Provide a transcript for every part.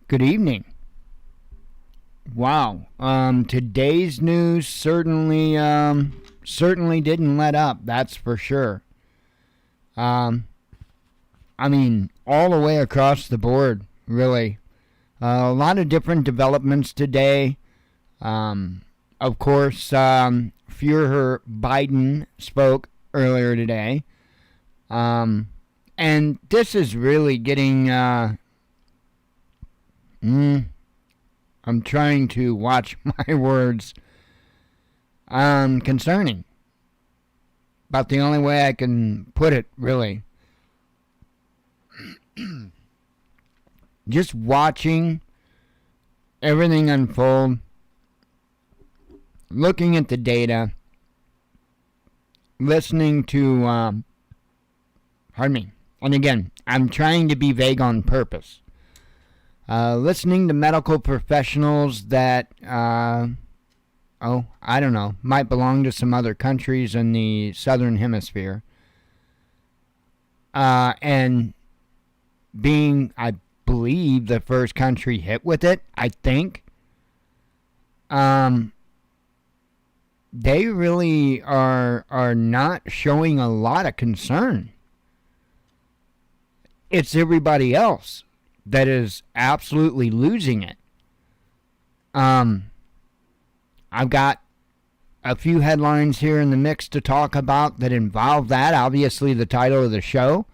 Good evening. Wow. Today's news certainly didn't let up. That's for sure. I mean, all the way across the board, really. A lot of different developments today. Of course, Führer Biden spoke earlier today. And this is really getting, I'm trying to watch my words, concerning. About the only way I can put it, really. Just watching everything unfold, looking at the data, listening to, pardon me, and again, I'm trying to be vague on purpose. Listening to medical professionals that, I don't know, might belong to some other countries in the southern hemisphere, and being, I believe, the first country hit with it, I think. They really are not showing a lot of concern. It's everybody else that is absolutely losing it. I've got a few headlines here in the mix to talk about that involve that. Obviously, the title of the show.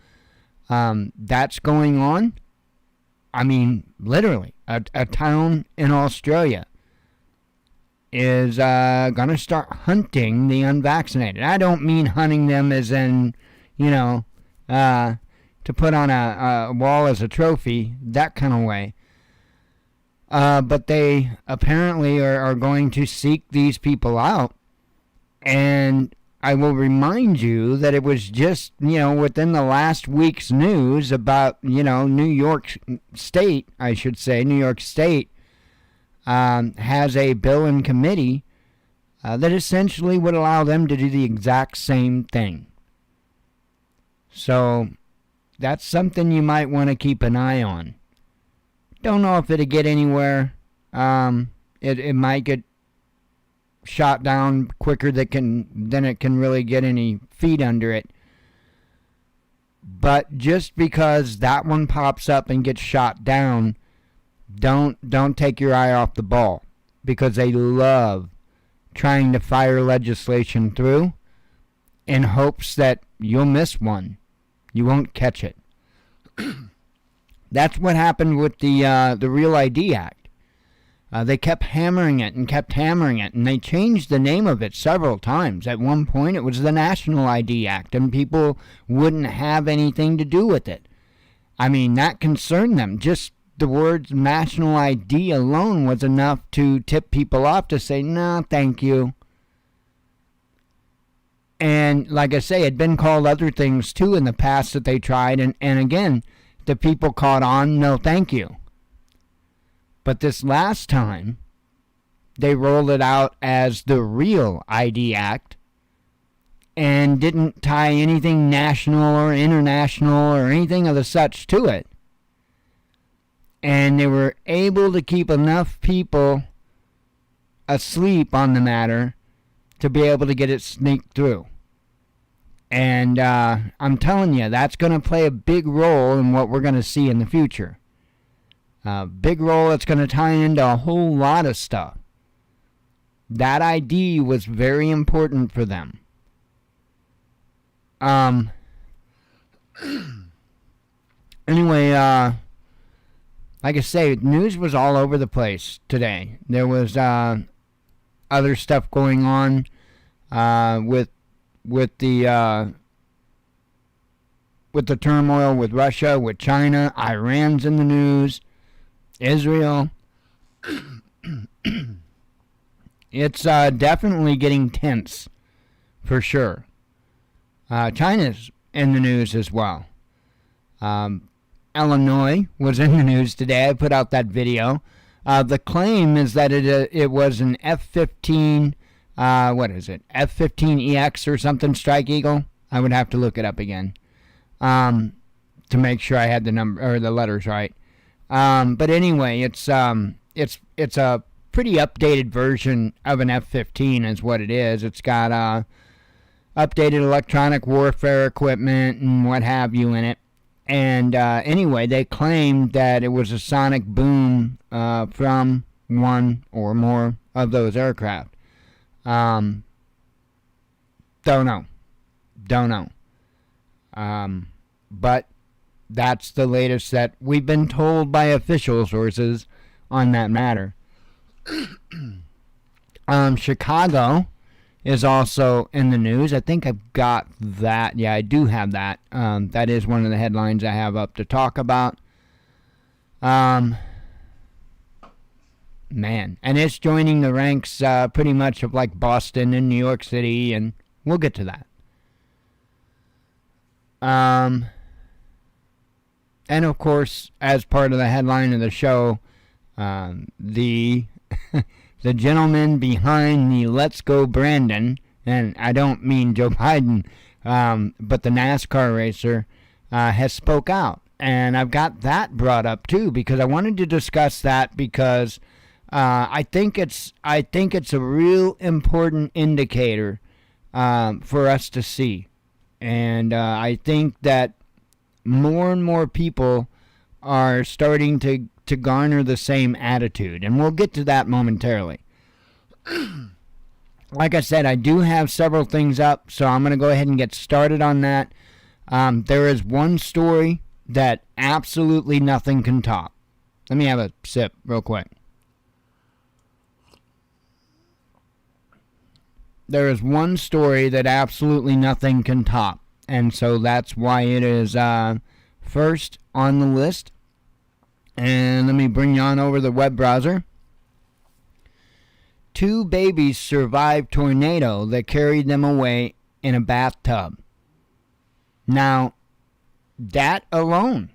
That's going on. I mean, literally, a town in Australia is going to start hunting the unvaccinated. I don't mean hunting them as in, to put on a wall as a trophy, that kind of way. But they apparently are going to seek these people out. And I will remind you that it was just, within the last week's news about, New York State, I should say, New York State has a bill in committee that essentially would allow them to do the exact same thing. So that's something you might want to keep an eye on. Don't know if it'll get anywhere. It might get shot down quicker than it can really get any feet under it. But just because that one pops up and gets shot down, don't take your eye off the ball, because they love trying to fire legislation through in hopes that you'll miss one. You won't catch it. That's what happened with the Real ID Act. They kept hammering it, and they changed the name of it several times. At one point, it was the National ID Act, and people wouldn't have anything to do with it. I mean, that concerned them. Just the words National ID alone was enough to tip people off to say, no, thank you. And like I say, it had been called other things too in the past that they tried, and again, the people caught on, no, thank you. But this last time, they rolled it out as the Real ID Act and didn't tie anything national or international or anything of the such to it. And they were able to keep enough people asleep on the matter to be able to get it sneaked through. And I'm telling you, that's going to play a big role in what we're going to see in the future. Big role that's going to tie into a whole lot of stuff. That ID was very important for them. Anyway, like I say, news was all over the place today. There was other stuff going on with the turmoil with Russia, with China. Iran's in the news. Israel. It's definitely getting tense, for sure. China's in the news as well. Illinois was in the news today. I put out that video. The claim is that it was an F-15, F-15EX or something, Strike Eagle. I would have to look it up again to make sure I had the number or the letters right. But anyway, it's a pretty updated version of an F-15 is what it is. It's got updated electronic warfare equipment and what have you in it. And anyway, they claimed that it was a sonic boom from one or more of those aircraft. Don't know. But that's the latest that we've been told by official sources on that matter. Chicago is also in the news. I think I've got that. Yeah, I do have that. That is one of the headlines I have up to talk about. Man, and it's joining the ranks pretty much of like Boston and New York City, and we'll get to that. And of course, as part of the headline of the show, the the gentleman behind the Let's Go Brandon, and I don't mean Joe Biden, but the NASCAR racer, has spoke out. And I've got that brought up too, because I wanted to discuss that because I think it's a real important indicator for us to see. And I think that more and more people are starting to garner the same attitude. And we'll get to that momentarily. Like I said, I do have several things up, so I'm going to go ahead and get started on that. There is one story that absolutely nothing can top. Let me have a sip real quick. There is one story that absolutely nothing can top. And so that's why it is first on the list. And let me bring you on over the web browser. 2 babies survived tornado that carried them away in a bathtub. Now, that alone,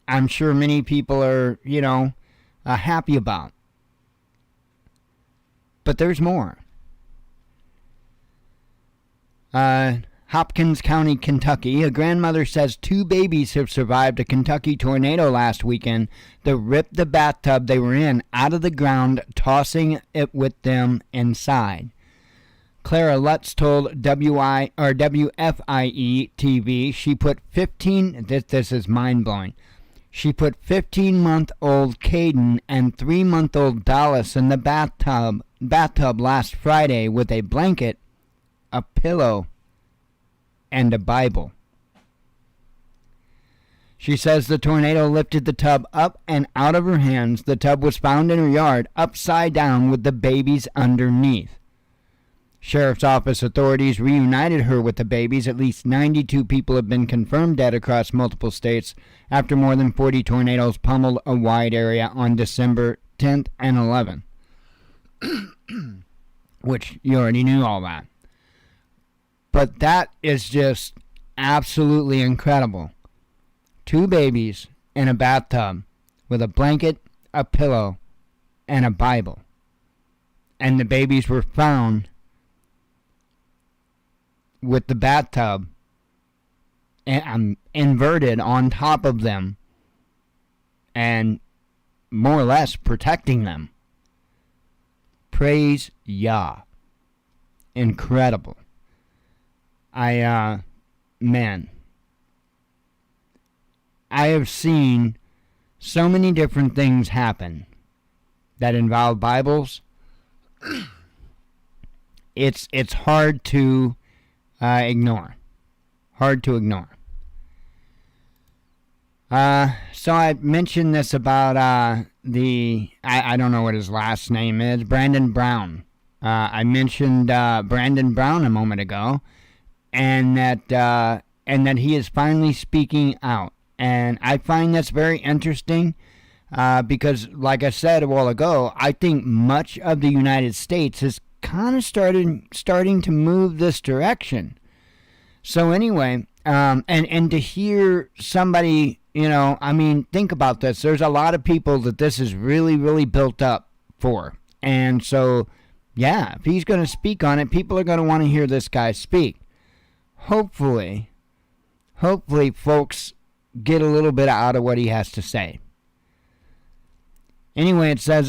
I'm sure many people are, happy about. But there's more. Hopkins County, Kentucky. A grandmother says 2 babies have survived a Kentucky tornado last weekend that ripped the bathtub they were in out of the ground, tossing it with them inside. Clara Lutz told WFIE TV she put 15, this is mind-blowing, she put 15-month-old Caden and 3-month-old Dallas in the bathtub last Friday with a blanket, a pillow, and a Bible. She says the tornado lifted the tub up and out of her hands. The tub was found in her yard, upside down with the babies underneath. Sheriff's Office authorities reunited her with the babies. At least 92 people have been confirmed dead across multiple states after more than 40 tornadoes pummeled a wide area on December 10th and 11th. Which you already knew all that. But that is just absolutely incredible. 2 babies in a bathtub with a blanket, a pillow, and a Bible. And the babies were found with the bathtub inverted on top of them and more or less protecting them. Praise Yah. Incredible. I have seen so many different things happen that involve Bibles. It's hard to ignore. Hard to ignore. So I mentioned this about I don't know what his last name is, Brandon Brown. I mentioned Brandon Brown a moment ago, and that he is finally speaking out. And I find that's very interesting because, like I said a while ago, I think much of the United States is kind of starting to move this direction. So anyway, and to hear somebody, think about this. There's a lot of people that this is really, really built up for. And so, yeah, if he's going to speak on it, people are going to want to hear this guy speak. Hopefully, folks get a little bit out of what he has to say. Anyway, it says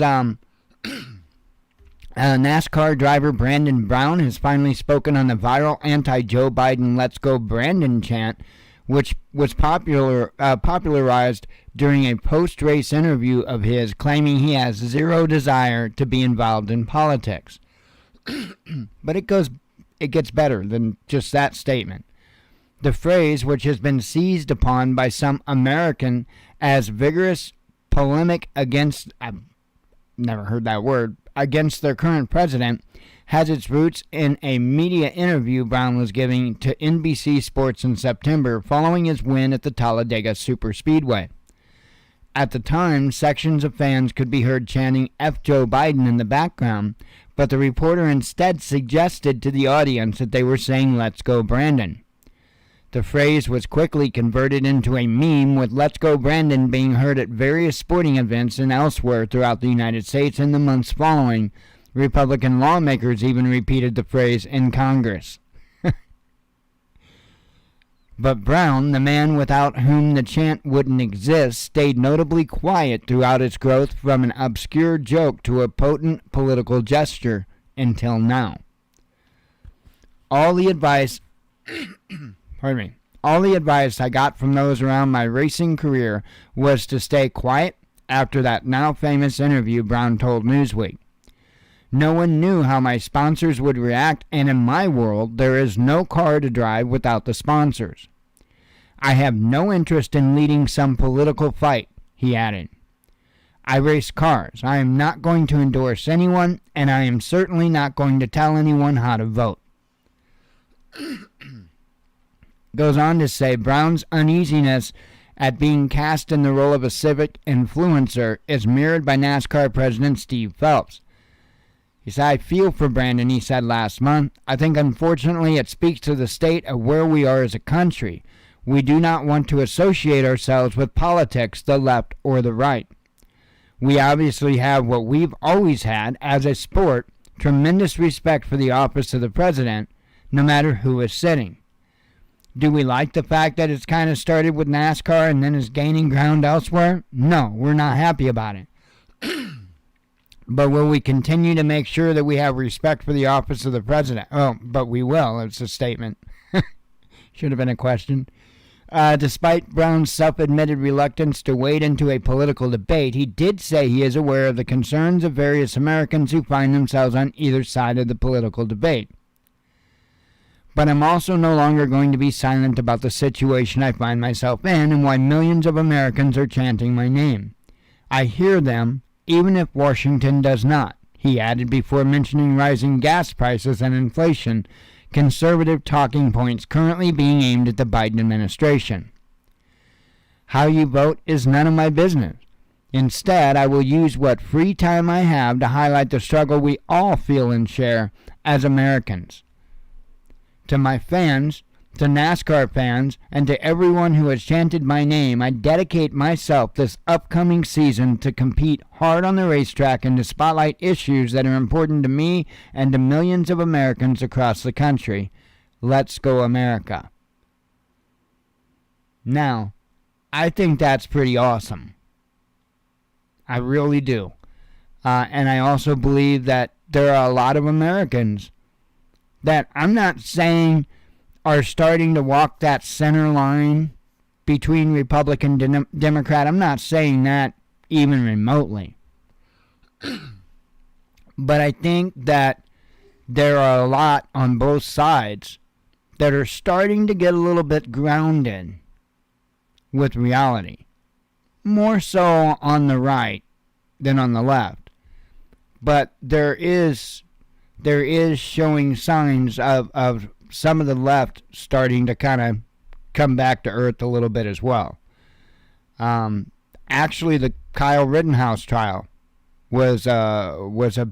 NASCAR driver Brandon Brown has finally spoken on the viral anti-Joe Biden "Let's Go Brandon" chant, which was popularized during a post-race interview of his, claiming he has zero desire to be involved in politics. But it gets better than just that statement. The phrase, which has been seized upon by some American as vigorous polemic against, I've never heard that word, against their current president, has its roots in a media interview Brown was giving to NBC Sports in September following his win at the Talladega Superspeedway. At the time, sections of fans could be heard chanting "F Joe Biden" in the background, but the reporter instead suggested to the audience that they were saying "Let's Go Brandon." The phrase was quickly converted into a meme, with "Let's Go Brandon" being heard at various sporting events and elsewhere throughout the United States in the months following. Republican lawmakers even repeated the phrase in Congress. But Brown, the man without whom the chant wouldn't exist, stayed notably quiet throughout its growth from an obscure joke to a potent political gesture until now. All the advice I got from those around my racing career was to stay quiet after that now famous interview, Brown told Newsweek. No one knew how my sponsors would react, and in my world, there is no car to drive without the sponsors. I have no interest in leading some political fight, he added. I race cars. I am not going to endorse anyone, and I am certainly not going to tell anyone how to vote. Goes on to say Brown's uneasiness at being cast in the role of a civic influencer is mirrored by NASCAR President Steve Phelps. He said, "I feel for Brandon," he said last month. "I think unfortunately it speaks to the state of where we are as a country. We do not want to associate ourselves with politics, the left or the right. We obviously have what we've always had as a sport, tremendous respect for the office of the president, no matter who is sitting. Do we like the fact that it's kind of started with NASCAR and then is gaining ground elsewhere? No, we're not happy about it. But will we continue to make sure that we have respect for the office of the president? Oh, but we will. It's a statement. Should have been a question. Despite Brown's self-admitted reluctance to wade into a political debate, he did say he is aware of the concerns of various Americans who find themselves on either side of the political debate. But I'm also no longer going to be silent about the situation I find myself in and why millions of Americans are chanting my name. I hear them, even if Washington does not," he added before mentioning rising gas prices and inflation, conservative talking points currently being aimed at the Biden administration. "How you vote is none of my business. Instead, I will use what free time I have to highlight the struggle we all feel and share as Americans. To my fans, to NASCAR fans, and to everyone who has chanted my name, I dedicate myself this upcoming season to compete hard on the racetrack and to spotlight issues that are important to me and to millions of Americans across the country. Let's go, America." Now, I think that's pretty awesome. I really do. And I also believe that there are a lot of Americans that I'm not saying are starting to walk that center line between Republican and Democrat. I'm not saying that even remotely. But I think that there are a lot on both sides that are starting to get a little bit grounded with reality. More so on the right than on the left. But there is showing signs of some of the left starting to kind of come back to earth a little bit as well. Actually, the Kyle Rittenhouse trial was a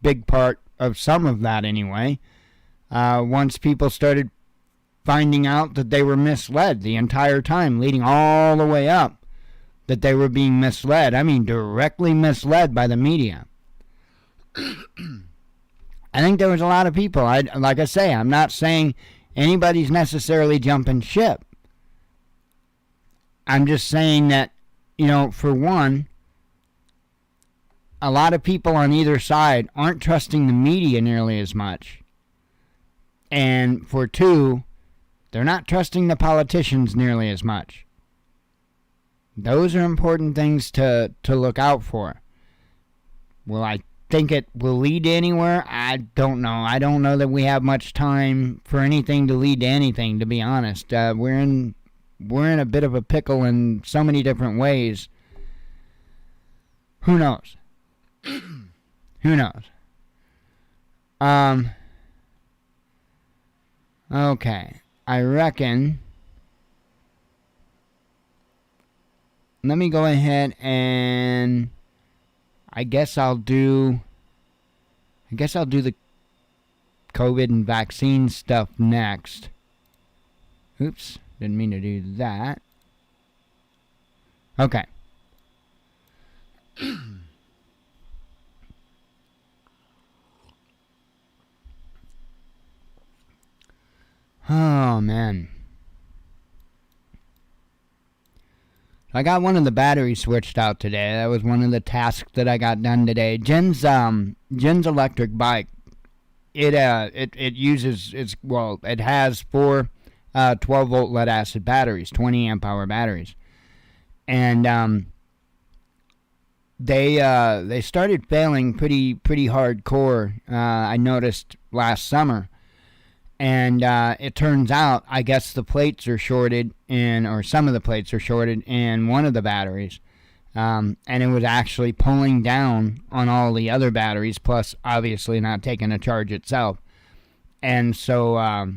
big part of some of that anyway. Once people started finding out that they were misled the entire time, leading all the way up, that they were being misled. I mean, directly misled by the media. I think there was a lot of people. Like I say, I'm not saying anybody's necessarily jumping ship. I'm just saying that, for one, a lot of people on either side aren't trusting the media nearly as much. And for two, they're not trusting the politicians nearly as much. Those are important things to look out for. Will I think it will lead to anywhere? I don't know. I don't know that we have much time for anything to lead to anything, to be honest. We're in a bit of a pickle in so many different ways. Who knows? Who knows? Okay. I reckon. Let me go ahead and I guess I'll do the COVID and vaccine stuff next. Oops, didn't mean to do that. Okay. Oh, man. I got one of the batteries switched out today. That was one of the tasks that I got done today. Jen's electric bike. It has four 12-volt lead acid batteries, 20 amp hour batteries, and they started failing pretty hardcore. I noticed last summer. And it turns out, I guess the plates are shorted or some of the plates are shorted in one of the batteries. And it was actually pulling down on all the other batteries, plus obviously not taking a charge itself. And so I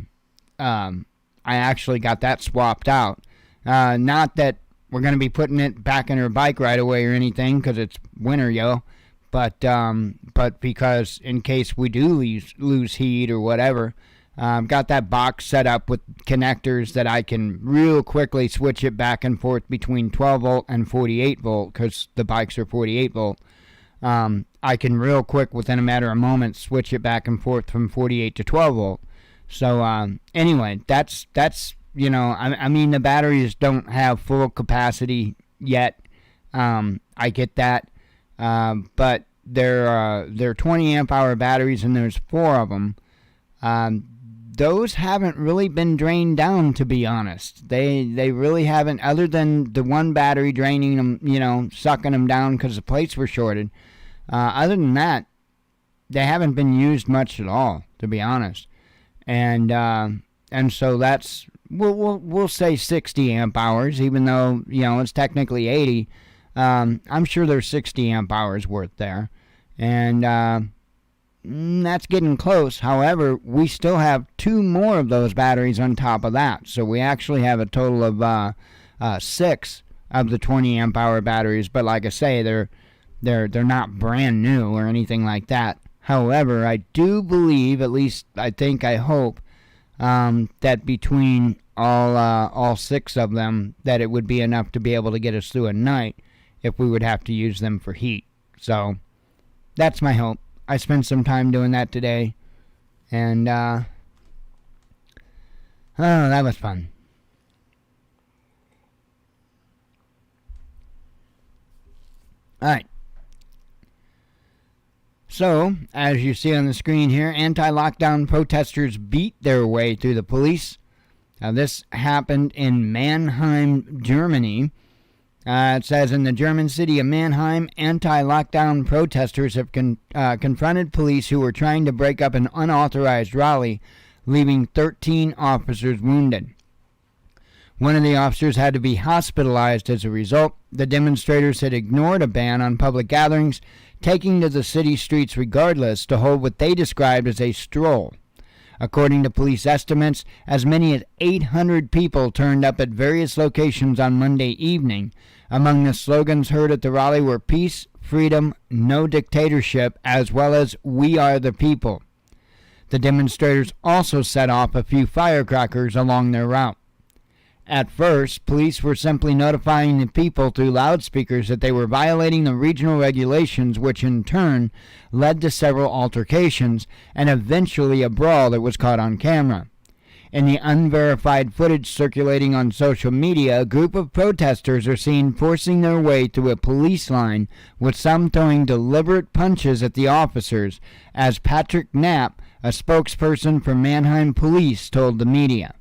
actually got that swapped out. Not that we're going to be putting it back in her bike right away or anything, because it's winter, but because in case we do lose heat or whatever. Got that box set up with connectors that I can real quickly switch it back and forth between 12 volt and 48 volt, because the bikes are 48 volt. I can real quick, within a matter of moments, switch it back and forth from 48 to 12 volt. So anyway, that's I mean the batteries don't have full capacity yet. I get that, but they're 20 amp hour batteries, and there's four of them. Those haven't really been drained down, to be honest. They really haven't, other than the one battery draining them, sucking them down because the plates were shorted. Other than that, they haven't been used much at all, to be honest. And so that's, we'll say 60 amp hours, even though, it's technically 80. I'm sure there's 60 amp hours worth there. And that's getting close. However, we still have two more of those batteries on top of that. So we actually have a total of 6 of the 20 amp hour batteries. But like I say, they're not brand new or anything like that. However, I do believe, at least I hope, that between all 6 of them, that it would be enough to be able to get us through a night if we would have to use them for heat. So that's my hope. I spent some time doing that today, and that was fun. Alright. So, as you see on the screen here, anti-lockdown protesters beat their way through the police. Now, this happened in Mannheim, Germany. It says, in the German city of Mannheim, anti-lockdown protesters have confronted police who were trying to break up an unauthorized rally, leaving 13 officers wounded. One of the officers had to be hospitalized as a result. The demonstrators had ignored a ban on public gatherings, taking to the city streets regardless to hold what they described as a stroll. According to police estimates, as many as 800 people turned up at various locations on Monday evening. Among the slogans heard at the rally were peace, freedom, no dictatorship, as well as we are the people. The demonstrators also set off a few firecrackers along their route. At first, police were simply notifying the people through loudspeakers that they were violating the regional regulations, which in turn led to several altercations and eventually a brawl that was caught on camera. In the unverified footage circulating on social media, a group of protesters are seen forcing their way through a police line, with some throwing deliberate punches at the officers, as Patrick Knapp, a spokesperson for Mannheim Police, told the media.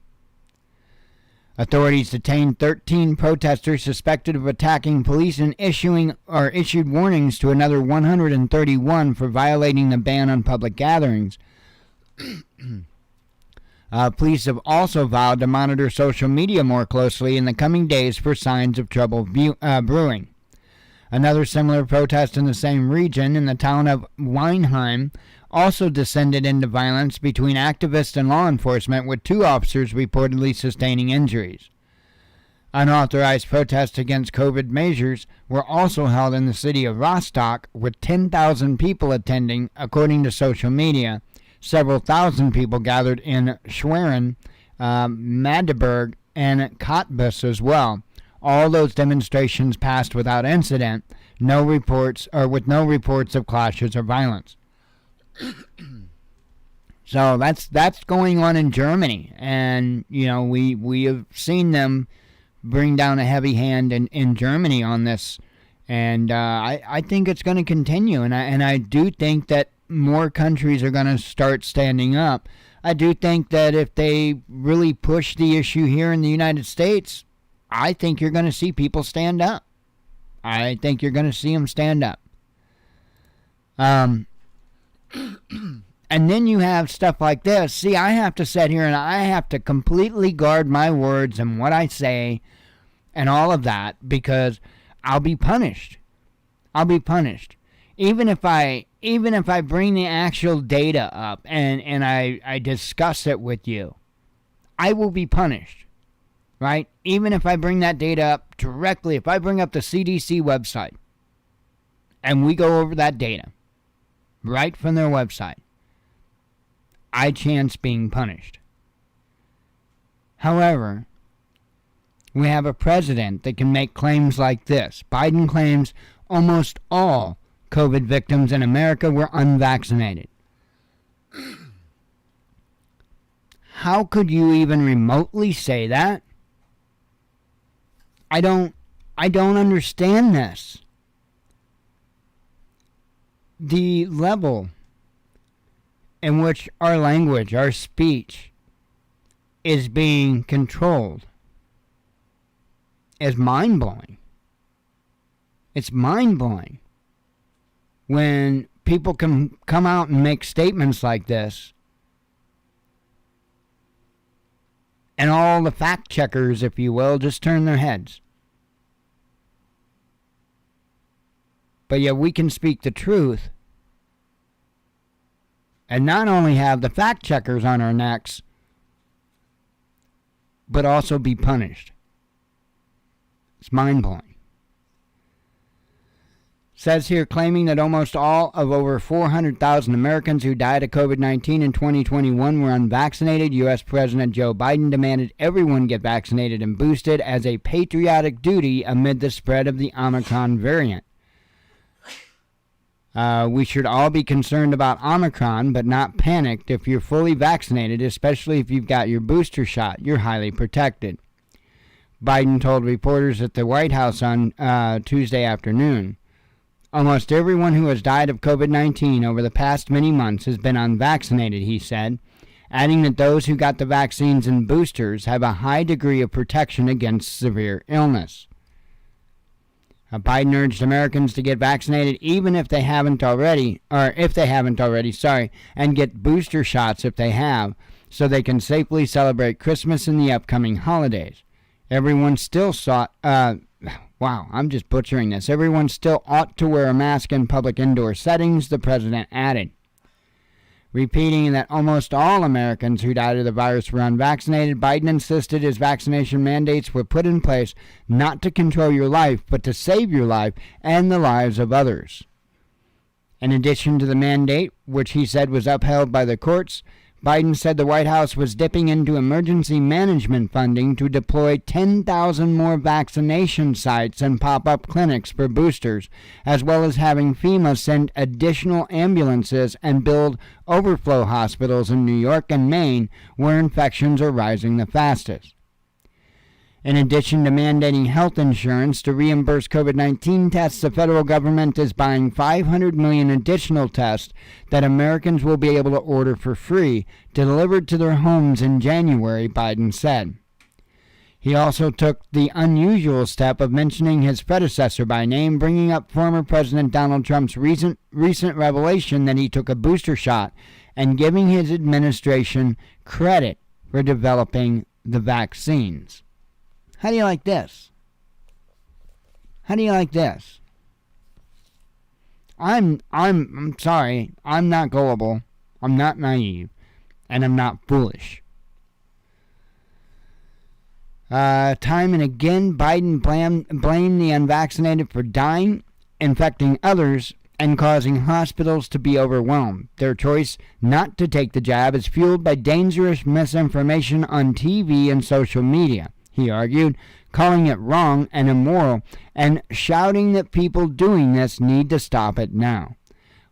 Authorities detained 13 protesters suspected of attacking police and issued warnings to another 131 for violating the ban on public gatherings. Police have also vowed to monitor social media more closely in the coming days for signs of trouble brewing. Another similar protest in the same region, in the town of Weinheim, also descended into violence between activists and law enforcement, with 2 officers reportedly sustaining injuries. Unauthorized protests against COVID measures were also held in the city of Rostock, with 10,000 people attending, according to social media. Several thousand people gathered in Schwerin, Magdeburg, and Cottbus as well. All those demonstrations passed without incident, with no reports of clashes or violence. So that's going on in Germany, and we have seen them bring down a heavy hand in Germany on this, and I think it's going to continue, and I do think that more countries are going to start standing up. I do think that if they really push the issue here in the United States, I think you're going to see people stand up. I think you're going to see them stand up. And then you have stuff like this. See, I have to sit here and I have to completely guard my words and what I say and all of that, because I'll be punished. I'll be punished. Even if I bring the actual data up and I discuss it with you, I will be punished, right? Even if I bring that data up directly, if I bring up the CDC website and we go over that data right from their website, I chance being punished. However, we have a president that can make claims like this. Biden claims almost all COVID victims in America were unvaccinated. How could you even remotely say that? I don't understand this. The level in which our language, our speech, is being controlled is mind-blowing. It's mind-blowing when people can come out and make statements like this, and all the fact checkers, if you will, just turn their heads. But yet we can speak the truth and not only have the fact checkers on our necks, but also be punished. It's mind-blowing. Says here, claiming that almost all of over 400,000 Americans who died of COVID-19 in 2021 were unvaccinated, U.S. President Joe Biden demanded everyone get vaccinated and boosted as a patriotic duty amid the spread of the Omicron variant. We should all be concerned about Omicron, but not panicked. If you're fully vaccinated, especially if you've got your booster shot, you're highly protected. Biden told reporters at the White House on Tuesday afternoon. Almost everyone who has died of COVID-19 over the past many months has been unvaccinated, he said, adding that those who got the vaccines and boosters have a high degree of protection against severe illness. Biden urged Americans to get vaccinated even if they haven't already, and get booster shots if they have, so they can safely celebrate Christmas and the upcoming holidays. Everyone still I'm just butchering this. Everyone still ought to wear a mask in public indoor settings, the president added. Repeating that almost all Americans who died of the virus were unvaccinated, Biden insisted his vaccination mandates were put in place not to control your life, but to save your life and the lives of others. In addition to the mandate, which he said was upheld by the courts, Biden said the White House was dipping into emergency management funding to deploy 10,000 more vaccination sites and pop-up clinics for boosters, as well as having FEMA send additional ambulances and build overflow hospitals in New York and Maine, where infections are rising the fastest. In addition to mandating health insurance to reimburse COVID-19 tests, the federal government is buying 500 million additional tests that Americans will be able to order for free, delivered to their homes in January, Biden said. He also took the unusual step of mentioning his predecessor by name, bringing up former President Donald Trump's recent revelation that he took a booster shot and giving his administration credit for developing the vaccines. How do you like this? How do you like this? I'm sorry. I'm not gullible. I'm not naive. And I'm not foolish. Time and again, Biden blamed the unvaccinated for dying, infecting others, and causing hospitals to be overwhelmed. Their choice not to take the jab is fueled by dangerous misinformation on TV and social media, he argued, calling it wrong and immoral, and shouting that people doing this need to stop it now.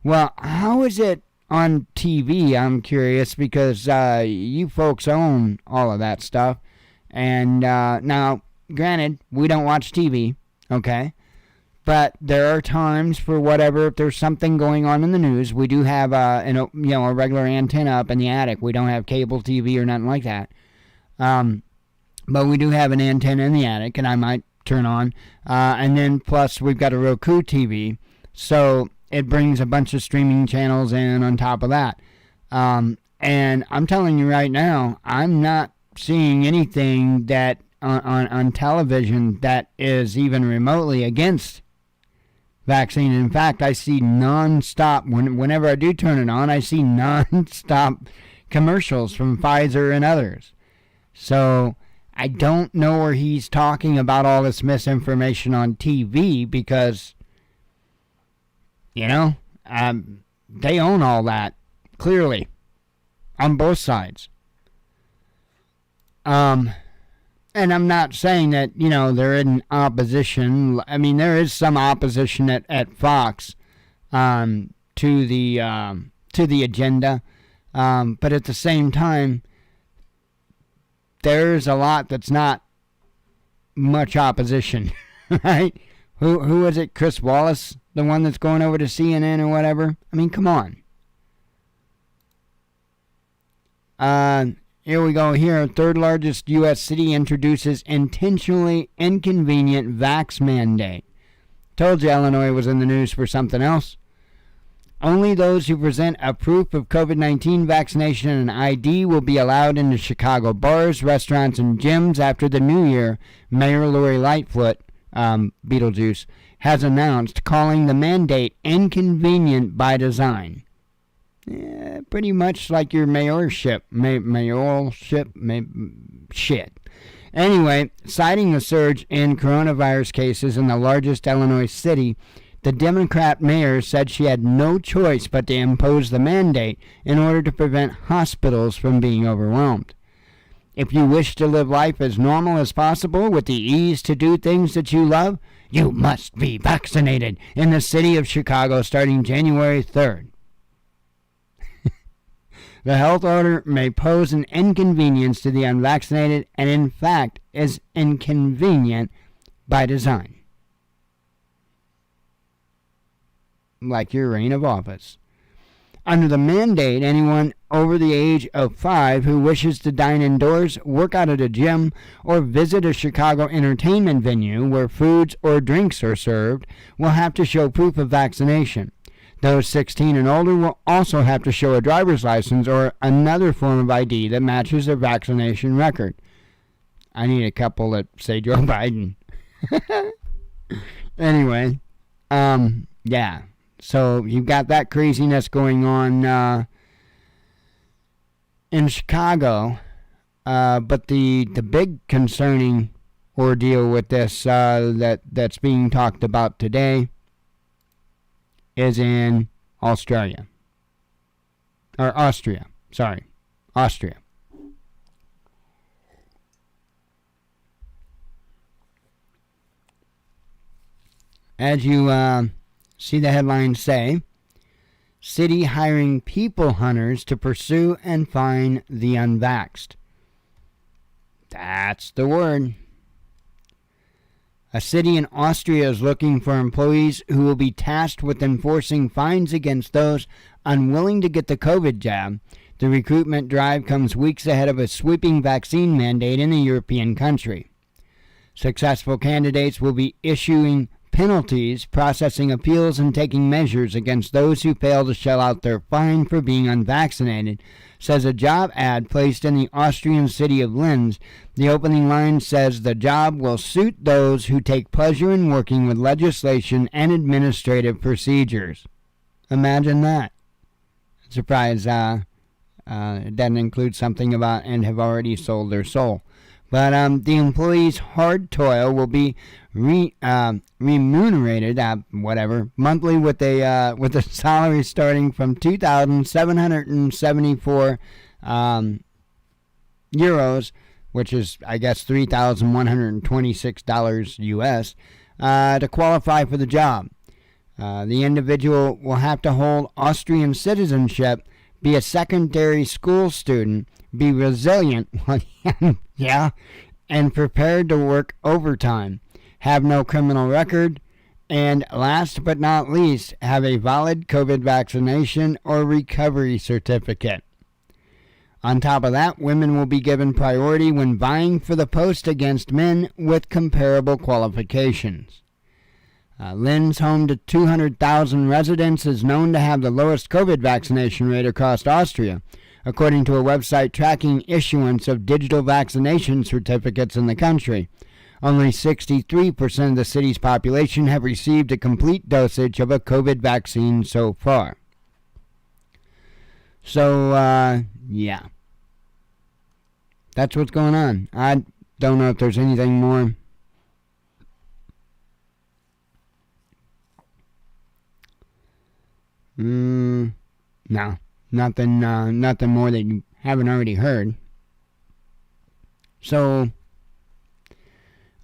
Well, how is it on TV? I'm curious, because you folks own all of that stuff. And now, granted, we don't watch TV, okay? But there are times for whatever, if there's something going on in the news, we do have a regular antenna up in the attic. We don't have cable TV or nothing like that. But we do have an antenna in the attic, and I might turn on. And then plus we've got a Roku TV, so it brings a bunch of streaming channels in on top of that. And I'm telling you right now, I'm not seeing anything that on television that is even remotely against vaccine. In fact, I see non-stop, whenever I do turn it on, I see non-stop commercials from Pfizer and others. So I don't know where he's talking about all this misinformation on TV, because, they own all that, clearly, on both sides. And I'm not saying that, they're in opposition. I mean, there is some opposition at Fox to the agenda, but at the same time, there's a lot that's not much opposition, right? Who is it? Chris Wallace, the one that's going over to CNN or whatever? I mean, come on. Here we go here. Third largest U.S. city introduces intentionally inconvenient vax mandate. Told you Illinois was in the news for something else. Only those who present a proof of COVID-19 vaccination and ID will be allowed into Chicago bars, restaurants, and gyms after the new year, Mayor Lori Lightfoot, Beetlejuice, has announced, calling the mandate inconvenient by design. Pretty much like your mayorship. Shit. Anyway, citing the surge in coronavirus cases in the largest Illinois city, the Democrat mayor said she had no choice but to impose the mandate in order to prevent hospitals from being overwhelmed. If you wish to live life as normal as possible with the ease to do things that you love, you must be vaccinated in the city of Chicago starting January 3rd. The health order may pose an inconvenience to the unvaccinated and, in fact, is inconvenient by design. Like your reign of office. Under the mandate, anyone over the age of 5 who wishes to dine indoors, work out at a gym, or visit a Chicago entertainment venue where foods or drinks are served will have to show proof of vaccination. Those 16 and older will also have to show a driver's license or another form of ID that matches their vaccination record. I need a couple that say Joe Biden. Anyway, yeah. So you've got that craziness going on in Chicago, but the big concerning ordeal with this that's being talked about today is in Austria. Sorry. Austria. As you see the headlines say, city hiring people hunters to pursue and find the unvaxxed. That's the word. A city in Austria is looking for employees who will be tasked with enforcing fines against those unwilling to get the COVID jab. The recruitment drive comes weeks ahead of a sweeping vaccine mandate in a European country. Successful candidates will be issuing penalties, processing appeals, and taking measures against those who fail to shell out their fine for being unvaccinated, says a job ad placed in the Austrian city of Linz. The opening line says the job will suit those who take pleasure in working with legislation and administrative procedures. Imagine that. Surprised it doesn't include something about and have already sold their soul. But the employees' hard toil will be remunerated, monthly with a salary starting from 2,774 euros, which is, I guess, $3,126 US, to qualify for the job. The individual will have to hold Austrian citizenship, be a secondary school student, be resilient, yeah, and prepared to work overtime, have no criminal record, and last but not least, have a valid COVID vaccination or recovery certificate. On top of that, women will be given priority when vying for the post against men with comparable qualifications. Linz, home to 200,000 residents, is known to have the lowest COVID vaccination rate across Austria, according to a website tracking issuance of digital vaccination certificates in the country. Only 63% of the city's population have received a complete dosage of a COVID vaccine so far. So, yeah. That's what's going on. I don't know if there's anything more. No. Nothing more that you haven't already heard. So,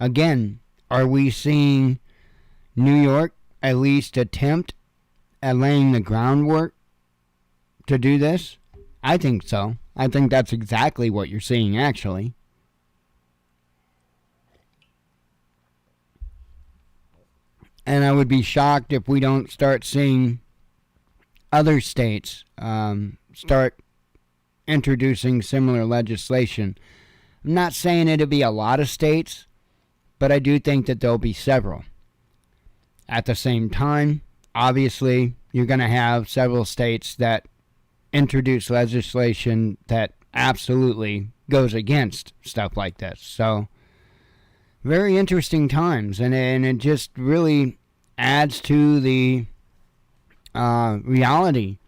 again, are we seeing New York at least attempt at laying the groundwork to do this? I think so. I think that's exactly what you're seeing, actually. And I would be shocked if we don't start seeing other states start introducing similar legislation. I'm not saying it'll be a lot of states, but I do think that there'll be several. At the same time, obviously, you're going to have several states that introduce legislation that absolutely goes against stuff like this. So, very interesting times, and it just really adds to the reality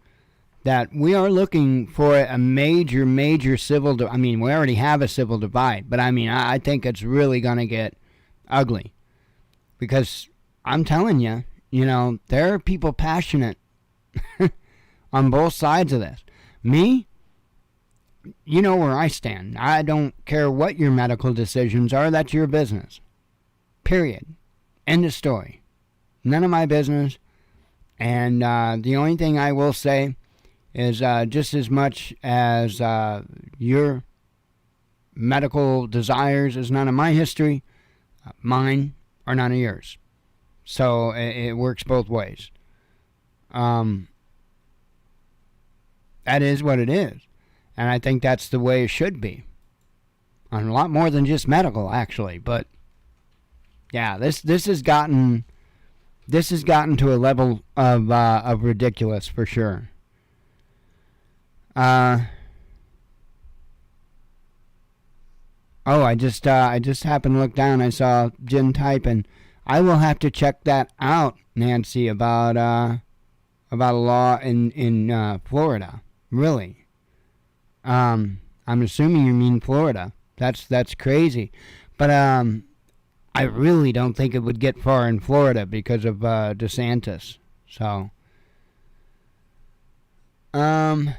that we are looking for a major civil we already have a civil divide, but I think it's really going to get ugly, because I'm telling you, there are people passionate on both sides of this. Me, you know where I stand. I don't care what your medical decisions are. That's your business. Period. End of story. None of my business. And the only thing I will say is just as much as your medical desires is none of my history, mine are none of yours. So it works both ways. That is what it is. And I think that's the way it should be. On a lot more than just medical, actually. But yeah, this has gotten to a level of ridiculous for sure. I just happened to look down. I saw Jen typing. I will have to check that out, Nancy, about a law in Florida. Really. I'm assuming you mean Florida. That's crazy. But I really don't think it would get far in Florida because of DeSantis. So I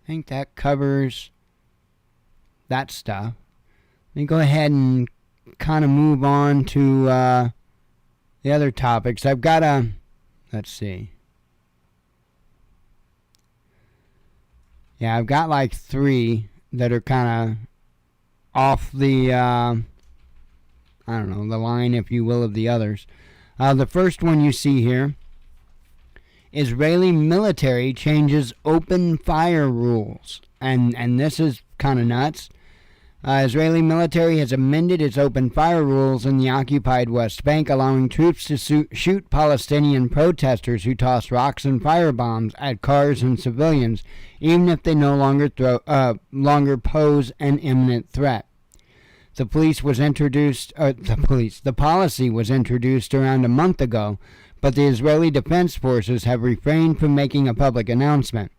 think that covers that stuff. Let me go ahead and kind of move on to the other topics. I've got let's see. Yeah, I've got like 3 that are kind of off the, I don't know, the line, if you will, of the others. The first one you see here, Israeli military changes open fire rules. And this is kind of nuts. Israeli military has amended its open fire rules in the occupied West Bank, allowing troops to shoot Palestinian protesters who toss rocks and firebombs at cars and civilians, even if they no longer pose an imminent threat. The policy was introduced around a month ago, but the Israeli Defense Forces have refrained from making a public announcement.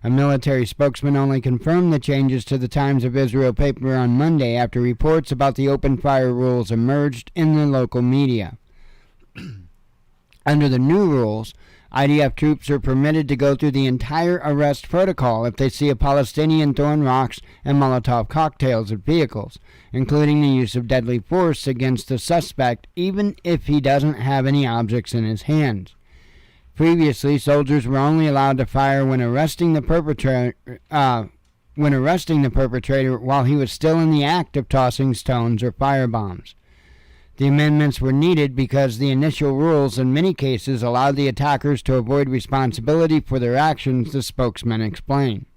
A military spokesman only confirmed the changes to the Times of Israel paper on Monday after reports about the open fire rules emerged in the local media. Under the new rules, IDF troops are permitted to go through the entire arrest protocol if they see a Palestinian throwing rocks and Molotov cocktails at vehicles, including the use of deadly force against the suspect, even if he doesn't have any objects in his hands. Previously, soldiers were only allowed to fire when arresting the perpetrator while he was still in the act of tossing stones or firebombs. The amendments were needed because the initial rules in many cases allowed the attackers to avoid responsibility for their actions, the spokesman explained.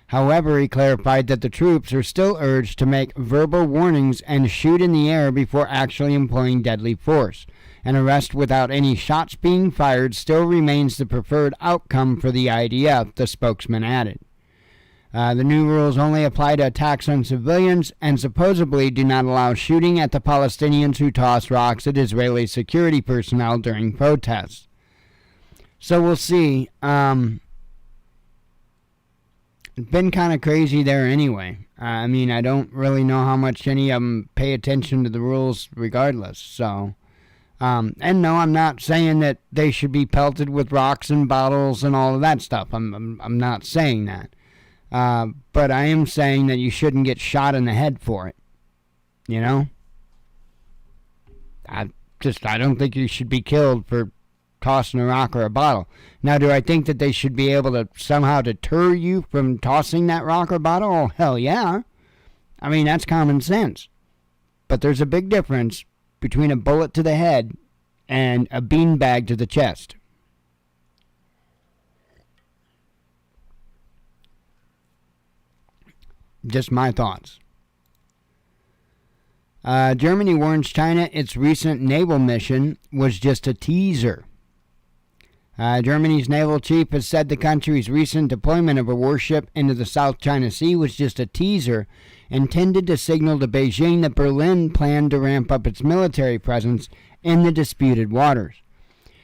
However, he clarified that the troops are still urged to make verbal warnings and shoot in the air before actually employing deadly force. An arrest without any shots being fired still remains the preferred outcome for the IDF, the spokesman added. The new rules only apply to attacks on civilians and supposedly do not allow shooting at the Palestinians who toss rocks at Israeli security personnel during protests. So we'll see. It's been kind of crazy there anyway. I mean, I don't really know how much any of them pay attention to the rules regardless, so... and no, I'm not saying that they should be pelted with rocks and bottles and all of that stuff. I'm not saying that. But I am saying that you shouldn't get shot in the head for it. You know? I don't think you should be killed for tossing a rock or a bottle. Now, do I think that they should be able to somehow deter you from tossing that rock or bottle? Oh, hell yeah. I mean, that's common sense. But there's a big difference between a bullet to the head and a beanbag to the chest. Just my thoughts. Germany warns China its recent naval mission was just a teaser. Germany's naval chief has said the country's recent deployment of a warship into the South China Sea was just a teaser intended to signal to Beijing that Berlin planned to ramp up its military presence in the disputed waters.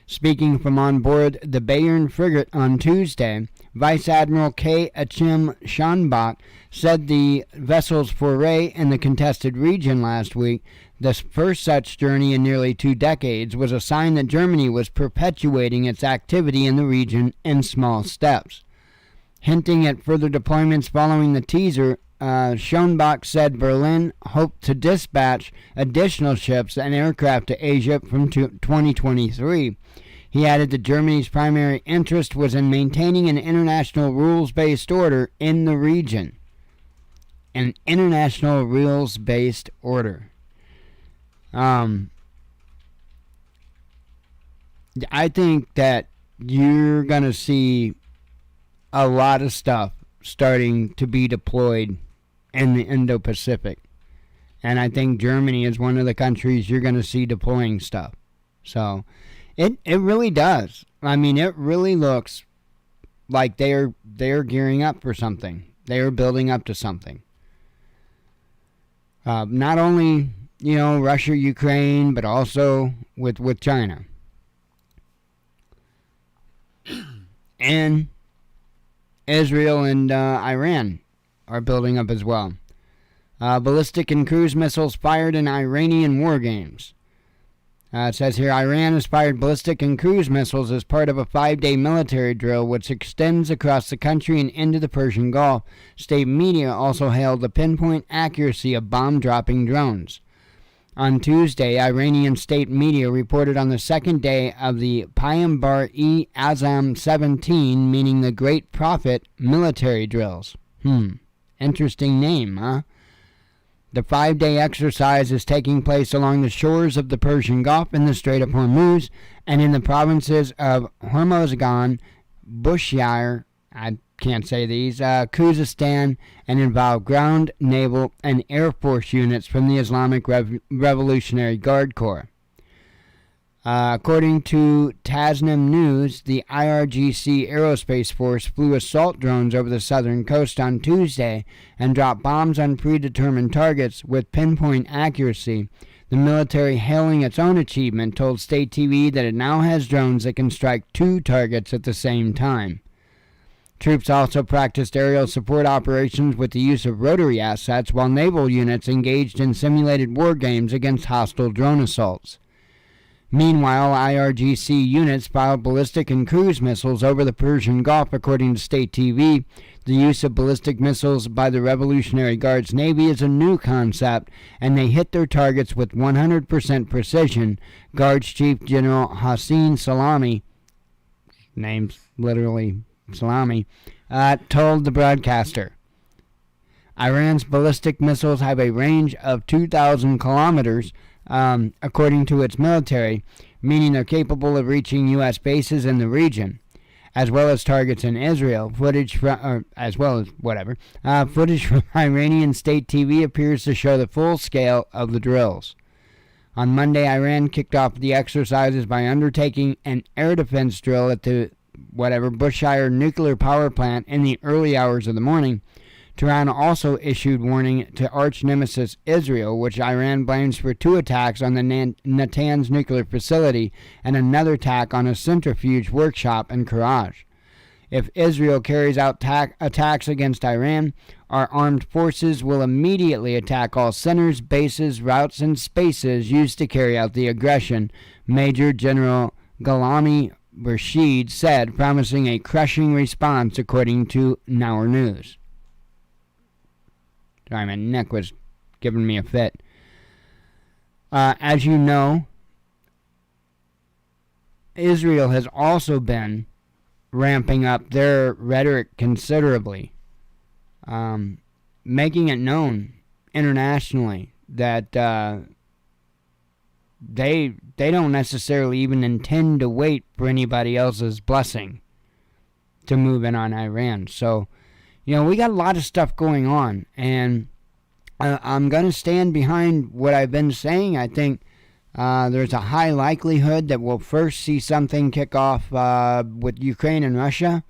Speaking from on board the Bayern frigate on Tuesday, Vice Admiral K. Achim Schanbach said the vessel's foray in the contested region last week, the first such journey in nearly 2 decades, was a sign that Germany was perpetuating its activity in the region in small steps. Hinting at further deployments following the teaser, Schoenbach said Berlin hoped to dispatch additional ships and aircraft to Asia from 2023. He added that Germany's primary interest was in maintaining an international rules-based order in the region. An international rules-based order. I think that you're going to see a lot of stuff starting to be deployed in the Indo-Pacific. And I think Germany is one of the countries you're going to see deploying stuff. So it really does. I mean, it really looks like they're gearing up for something. They are building up to something. Not only, Russia, Ukraine, but also with China. And Israel and Iran are building up as well. Ballistic and cruise missiles fired in Iranian war games. It says here, Iran has fired ballistic and cruise missiles as part of a 5-day military drill which extends across the country and into the Persian Gulf. State media also hailed the pinpoint accuracy of bomb-dropping drones. On Tuesday, Iranian state media reported on the second day of the Payambar-e-Azam 17, meaning the Great Prophet, military drills. Interesting name, huh? The 5-day exercise is taking place along the shores of the Persian Gulf in the Strait of Hormuz and in the provinces of Hormozgan, Bushehr, I can't say these, Khuzestan, and involve ground, naval, and air force units from the Islamic Revolutionary Guard Corps. According to Tasnim News, the IRGC Aerospace Force flew assault drones over the southern coast on Tuesday and dropped bombs on predetermined targets with pinpoint accuracy. The military, hailing its own achievement, told state TV that it now has drones that can strike 2 targets at the same time. Troops also practiced aerial support operations with the use of rotary assets, while naval units engaged in simulated war games against hostile drone assaults. Meanwhile, IRGC units fired ballistic and cruise missiles over the Persian Gulf, according to state TV. The use of ballistic missiles by the Revolutionary Guard's Navy is a new concept, and they hit their targets with 100% precision, Guards Chief General Hossein Salami, named literally Salami, told the broadcaster. Iran's ballistic missiles have a range of 2,000 kilometers, according to its military, meaning they're capable of reaching U.S. bases in the region, as well as targets in Israel. Footage from Iranian state TV appears to show the full scale of the drills. On Monday, Iran kicked off the exercises by undertaking an air defense drill at the Bushehr nuclear power plant in the early hours of the morning. Tehran also issued warning to arch-nemesis Israel, which Iran blames for 2 attacks on the Natanz nuclear facility and another attack on a centrifuge workshop in Karaj. If Israel carries out attacks against Iran, our armed forces will immediately attack all centers, bases, routes, and spaces used to carry out the aggression, Major General Ghalami Rashid said, promising a crushing response, according to Now News. Sorry, my neck was giving me a fit. As you know, Israel has also been ramping up their rhetoric considerably, making it known internationally that they don't necessarily even intend to wait for anybody else's blessing to move in on Iran. So, we got a lot of stuff going on, and I'm going to stand behind what I've been saying. I think there's a high likelihood that we'll first see something kick off with Ukraine and Russia.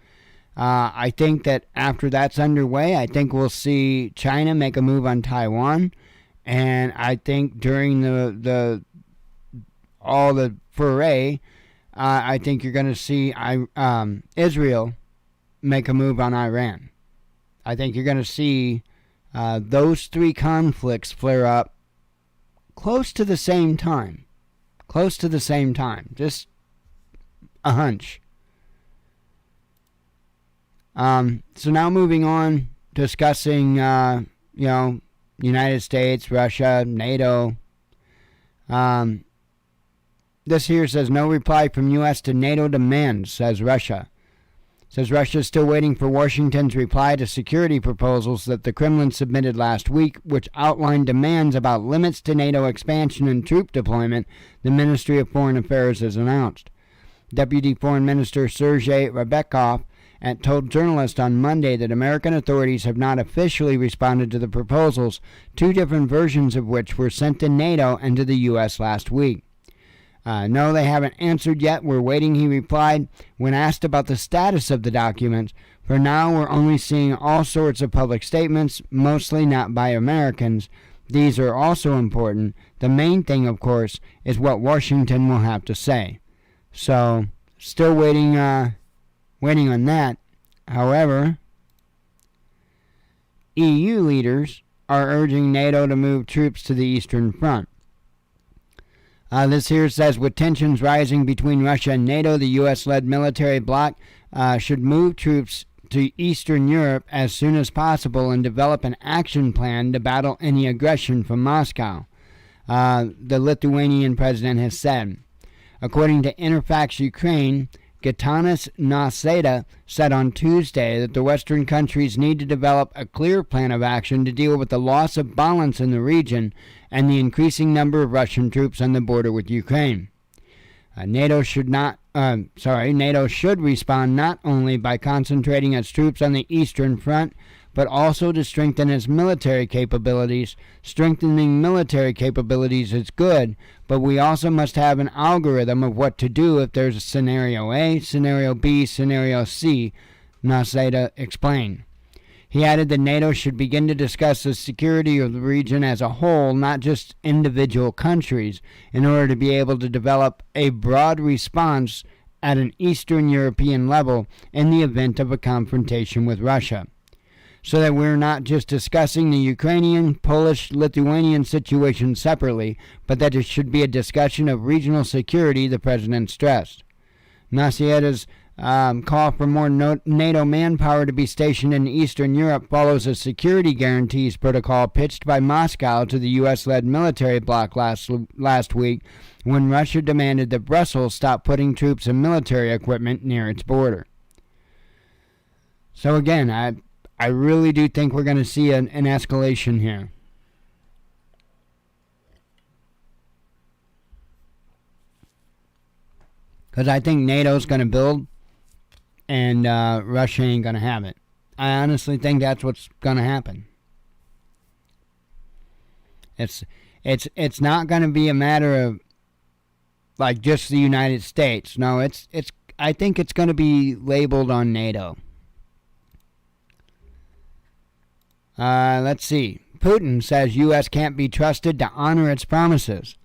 I think that after that's underway, I think we'll see China make a move on Taiwan, and I think during the foray, I think you're going to see Israel make a move on Iran. I think you're going to see those 3 conflicts flare up close to the same time. Just a hunch. So now moving on, discussing, United States, Russia, NATO. This here says, no reply from U.S. to NATO demands, says Russia. Says Russia is still waiting for Washington's reply to security proposals that the Kremlin submitted last week, which outlined demands about limits to NATO expansion and troop deployment, the Ministry of Foreign Affairs has announced. Deputy Foreign Minister Sergei Rebekov told journalists on Monday that American authorities have not officially responded to the proposals, 2 different versions of which were sent to NATO and to the U.S. last week. No, they haven't answered yet. We're waiting, he replied. When asked about the status of the documents, for now we're only seeing all sorts of public statements, mostly not by Americans. These are also important. The main thing, of course, is what Washington will have to say. So, still waiting on that. However, EU leaders are urging NATO to move troops to the Eastern Front. This here says, with tensions rising between Russia and NATO, the U.S.-led military bloc should move troops to Eastern Europe as soon as possible and develop an action plan to battle any aggression from Moscow, the Lithuanian president has said. According to Interfax Ukraine, Gitanas Nausėda said on Tuesday that the Western countries need to develop a clear plan of action to deal with the loss of balance in the region and the increasing number of Russian troops on the border with Ukraine. NATO should respond not only by concentrating its troops on the Eastern Front, but also to strengthen its military capabilities. Strengthening military capabilities is good, but we also must have an algorithm of what to do if there's a scenario A, scenario B, scenario C, Nausėda explained. He added that NATO should begin to discuss the security of the region as a whole, not just individual countries, in order to be able to develop a broad response at an Eastern European level in the event of a confrontation with Russia. So that we're not just discussing the Ukrainian, Polish, Lithuanian situation separately, but that it should be a discussion of regional security, the president stressed. Nausėda's call for more NATO manpower to be stationed in Eastern Europe follows a security guarantees protocol pitched by Moscow to the U.S.-led military bloc last week when Russia demanded that Brussels stop putting troops and military equipment near its border. So again, I really do think we're going to see an escalation here. Because I think NATO's going to build and Russia ain't going to have it. I honestly think that's what's going to happen. It's not going to be a matter of like just the United States. No, I think it's going to be labeled on NATO. Let's see. Putin says U.S. can't be trusted to honor its promises.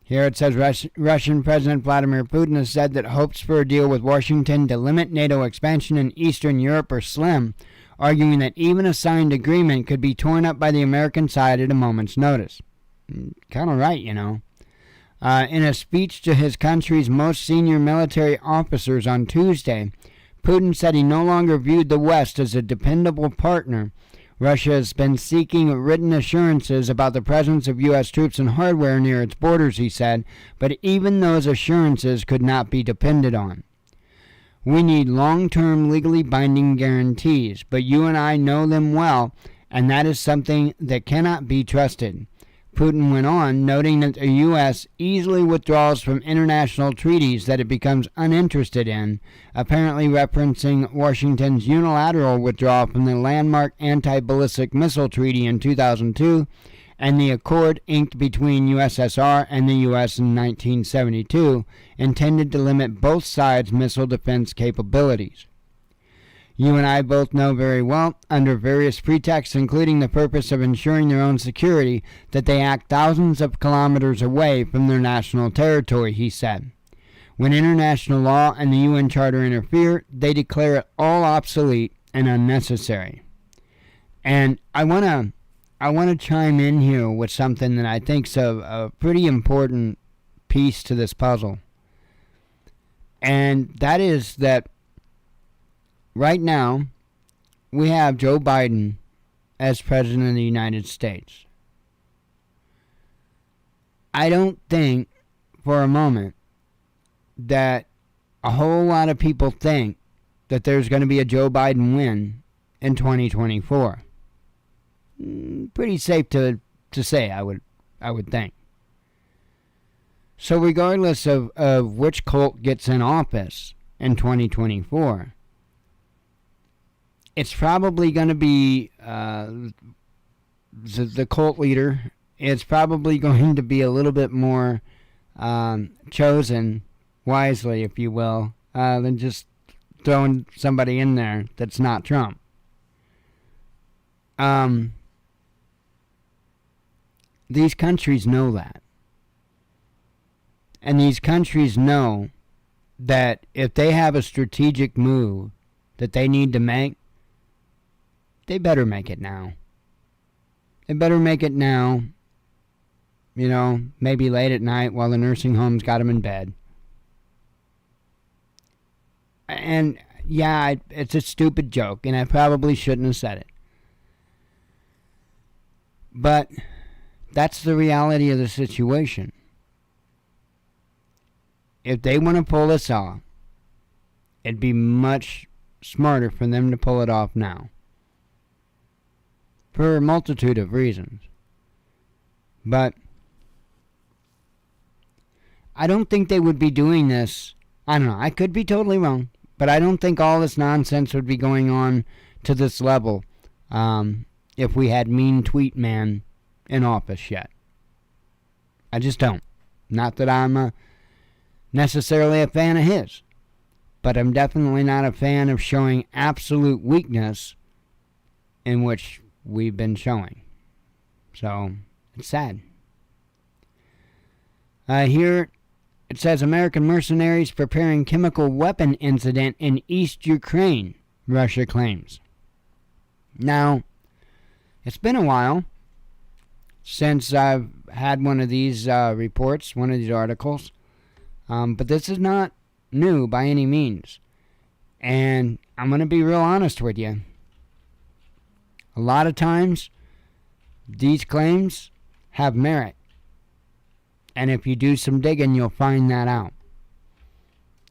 Here it says Russian President Vladimir Putin has said that hopes for a deal with Washington to limit NATO expansion in Eastern Europe are slim, arguing that even a signed agreement could be torn up by the American side at a moment's notice. Kind of right, you know. In a speech to his country's most senior military officers on Tuesday, Putin said he no longer viewed the West as a dependable partner. Russia has been seeking written assurances about the presence of U.S. troops and hardware near its borders, he said, but even those assurances could not be depended on. We need long-term legally binding guarantees, but you and I know them well, and that is something that cannot be trusted. Putin went on, noting that the U.S. easily withdraws from international treaties that it becomes uninterested in, apparently referencing Washington's unilateral withdrawal from the landmark anti-ballistic missile treaty in 2002 and the accord inked between USSR and the U.S. in 1972, intended to limit both sides' missile defense capabilities. You and I both know very well, under various pretexts, including the purpose of ensuring their own security, that they act thousands of kilometers away from their national territory, he said. When international law and the UN Charter interfere, they declare it all obsolete and unnecessary. And I want to chime in here with something that I think is a pretty important piece to this puzzle. And that is that right now, we have Joe Biden as President of the United States. I don't think for a moment that a whole lot of people think that there's going to be a Joe Biden win in 2024. Pretty safe to say, I would think. So regardless of which cult gets in office in 2024, it's probably going to be the cult leader. It's probably going to be a little bit more chosen wisely, if you will, than just throwing somebody in there that's not Trump. These countries know that. And these countries know that if they have a strategic move that they need to make, they better make it now. They better make it now maybe late at night while the nursing home's got them in bed. And yeah, it's a stupid joke, and I probably shouldn't have said it. But that's the reality of the situation. If they want to pull this off, it'd be much smarter for them to pull it off now. For a multitude of reasons. But I don't think they would be doing this. I don't know. I could be totally wrong. But I don't think all this nonsense would be going on to this level if we had Mean Tweet Man in office yet. I just don't. Not that I'm necessarily a fan of his. But I'm definitely not a fan of showing absolute weakness in which we've been showing. So, it's sad. Here it says American mercenaries preparing chemical weapon incident in East Ukraine, Russia claims. Now, it's been a while since I've had one of these reports, one of these articles. But this is not new by any means. And I'm going to be real honest with you. A lot of times, these claims have merit. And if you do some digging, you'll find that out.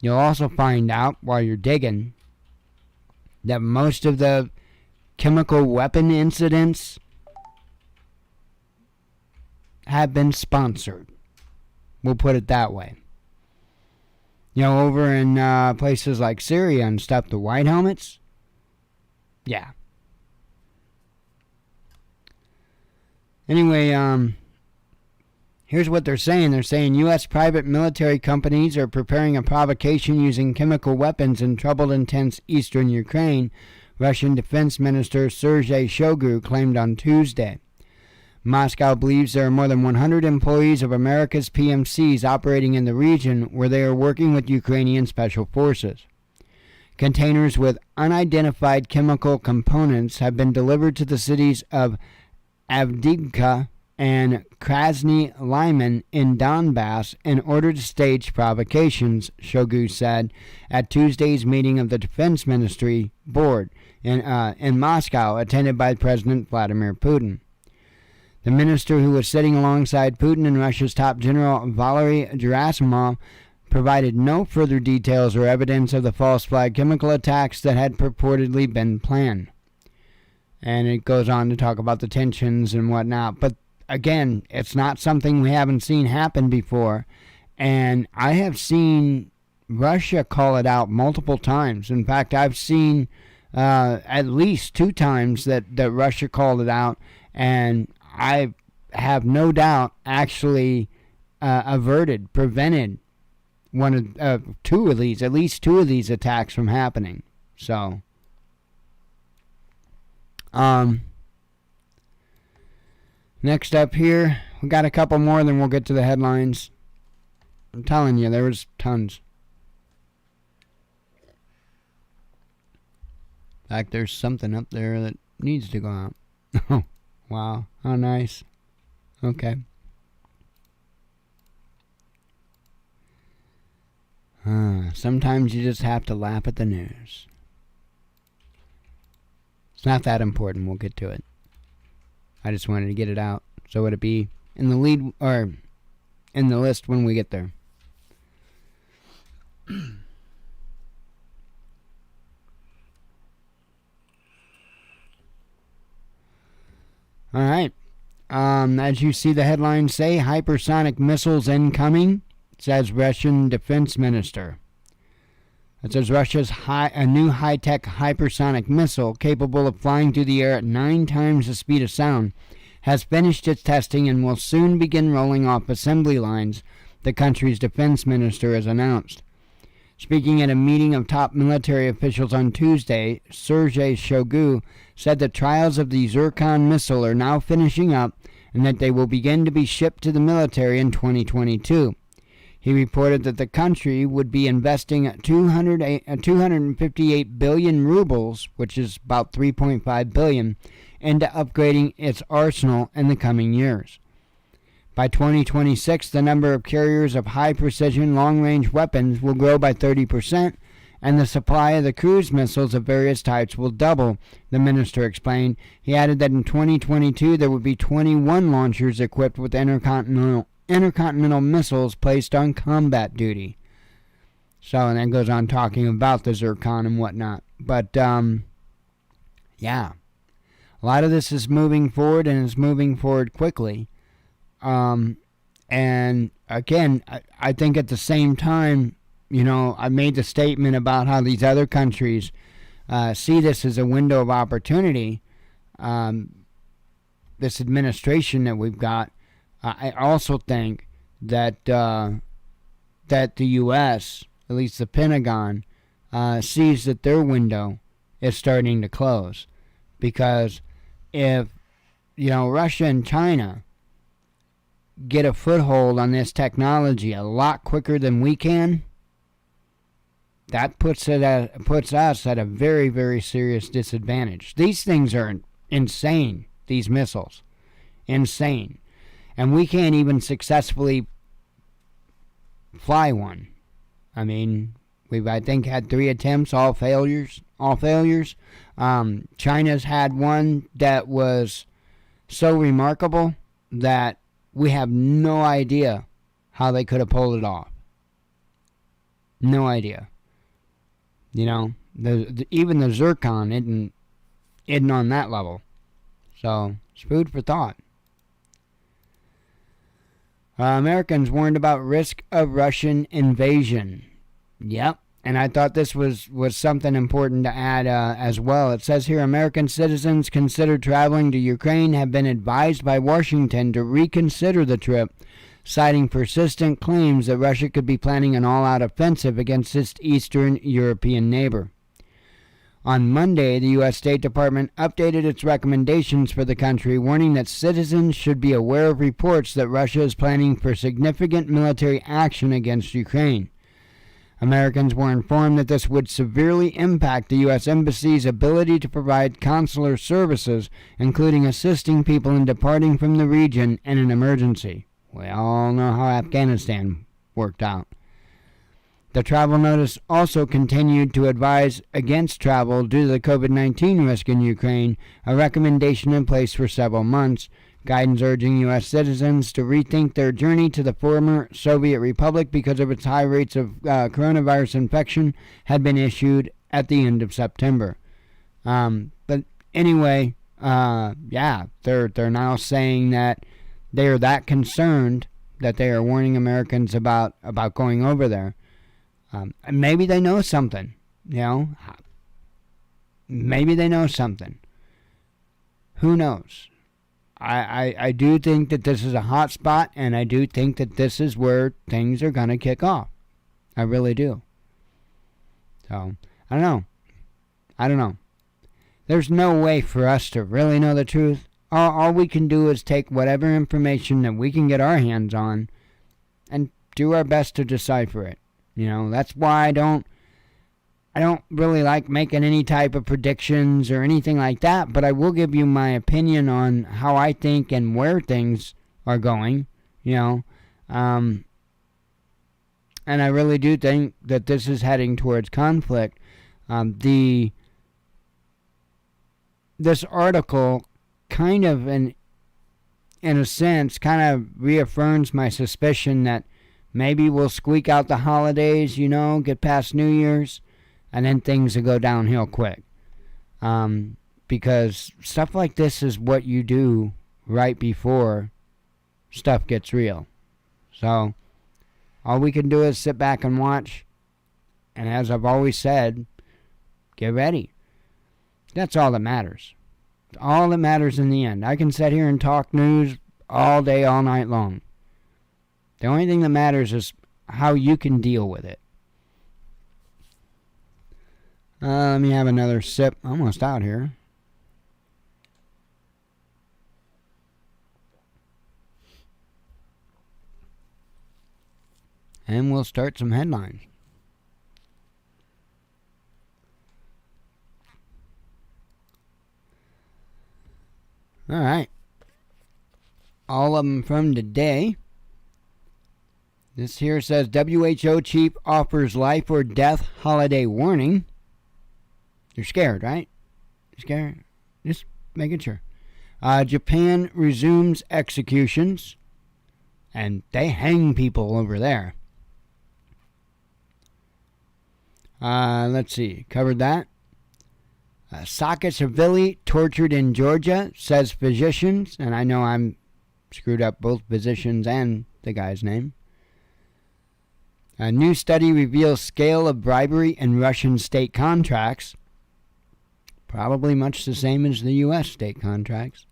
You'll also find out, while you're digging, that most of the chemical weapon incidents have been sponsored. We'll put it that way. Over in places like Syria and stuff, the white helmets, yeah. Anyway, here's what they're saying. They're saying U.S. private military companies are preparing a provocation using chemical weapons in troubled and tense eastern Ukraine, Russian Defense Minister Sergei Shoigu claimed on Tuesday. Moscow believes there are more than 100 employees of America's PMCs operating in the region where they are working with Ukrainian special forces. Containers with unidentified chemical components have been delivered to the cities of Avdiivka and Krasny Lyman in Donbass in order to stage provocations, Shoigu said at Tuesday's meeting of the Defense Ministry Board in Moscow, attended by President Vladimir Putin. The minister, who was sitting alongside Putin and Russia's top general Valery Gerasimov, provided no further details or evidence of the false flag chemical attacks that had purportedly been planned. And it goes on to talk about the tensions and whatnot. But again, it's not something we haven't seen happen before. And I have seen Russia call it out multiple times. In fact, I've seen at least 2 times that Russia called it out. And I have no doubt actually prevented at least two of these attacks from happening. So, next up here, we got a couple more, then we'll get to the headlines. I'm telling you, there was tons. In fact, there's something up there that needs to go out. Oh, wow. How nice. Okay. Sometimes you just have to laugh at the news. It's not that important. We'll get to it. I just wanted to get it out. So it'll be in the lead or in the list when we get there. All right. As you see the headlines say, hypersonic missiles incoming, says Russian defense minister. It says Russia's a new high-tech hypersonic missile capable of flying through the air at 9 times the speed of sound has finished its testing and will soon begin rolling off assembly lines, the country's defense minister has announced. Speaking at a meeting of top military officials on Tuesday, Sergei Shoigu said the trials of the Zircon missile are now finishing up and that they will begin to be shipped to the military in 2022. He reported that the country would be investing 258 billion rubles, which is about 3.5 billion, into upgrading its arsenal in the coming years. By 2026, the number of carriers of high-precision, long-range weapons will grow by 30%, and the supply of the cruise missiles of various types will double, the minister explained. He added that in 2022 there would be 21 launchers equipped with intercontinental missiles placed on combat duty. So, and then goes on talking about the Zircon and whatnot. But, yeah. A lot of this is moving forward, and is moving forward quickly. And, again, I think at the same time, you know, I made the statement about how these other countries see this as a window of opportunity. This administration that we've got, I also think that that the U.S., at least the Pentagon, sees that their window is starting to close. Because if, you know, Russia and China get a foothold on this technology a lot quicker than we can, that puts us at a very, very serious disadvantage. These things are insane, these missiles. Insane. And we can't even successfully fly one. I mean, we've, I think, had 3 attempts, all failures. China's had one that was so remarkable that we have no idea how they could have pulled it off. No idea. You know, even the Zircon isn't on that level. So, it's food for thought. Americans warned about risk of Russian invasion. Yep. And I thought this was something important to add as well. It says here, American citizens considered traveling to Ukraine have been advised by Washington to reconsider the trip, citing persistent claims that Russia could be planning an all-out offensive against its Eastern European neighbor. On Monday, the U.S. State Department updated its recommendations for the country, warning that citizens should be aware of reports that Russia is planning for significant military action against Ukraine. Americans were informed that this would severely impact the U.S. Embassy's ability to provide consular services, including assisting people in departing from the region in an emergency. We all know how Afghanistan worked out. The travel notice also continued to advise against travel due to the COVID-19 risk in Ukraine, a recommendation in place for several months. Guidance urging U.S. citizens to rethink their journey to the former Soviet Republic because of its high rates of coronavirus infection had been issued at the end of September. But anyway, yeah, they're now saying that they are that concerned that they are warning Americans about going over there. And maybe they know something, you know. Maybe they know something. Who knows? I do think that this is a hot spot, and I do think that this is where things are going to kick off. I really do. So, I don't know. There's no way for us to really know the truth. All we can do is take whatever information that we can get our hands on and do our best to decipher it. You know, that's why I don't really like making any type of predictions or anything like that, but I will give you my opinion on how I think and where things are going, you know. And I really do think that this is heading towards conflict. This article kind of, in a sense, kind of reaffirms my suspicion that maybe we'll squeak out the holidays, you know, get past New Year's, and then things will go downhill quick. Because stuff like this is what you do right before stuff gets real. So, all we can do is sit back and watch. And as I've always said, get ready. That's all that matters. All that matters in the end. I can sit here and talk news all day, all night long. The only thing that matters is how you can deal with it. Let me have another sip. Almost out here. And we'll start some headlines. All right. all of them from today. This here says WHO chief offers life or death holiday warning. You're scared, right? You're scared? Just making sure. Japan resumes executions. And they hang people over there. Let's see. Covered that. Socket civilian tortured in Georgia, says physicians. And I know I'm screwed up both physicians and the guy's name. A new study reveals scale of bribery in Russian state contracts. Probably much the same as the U.S. state contracts.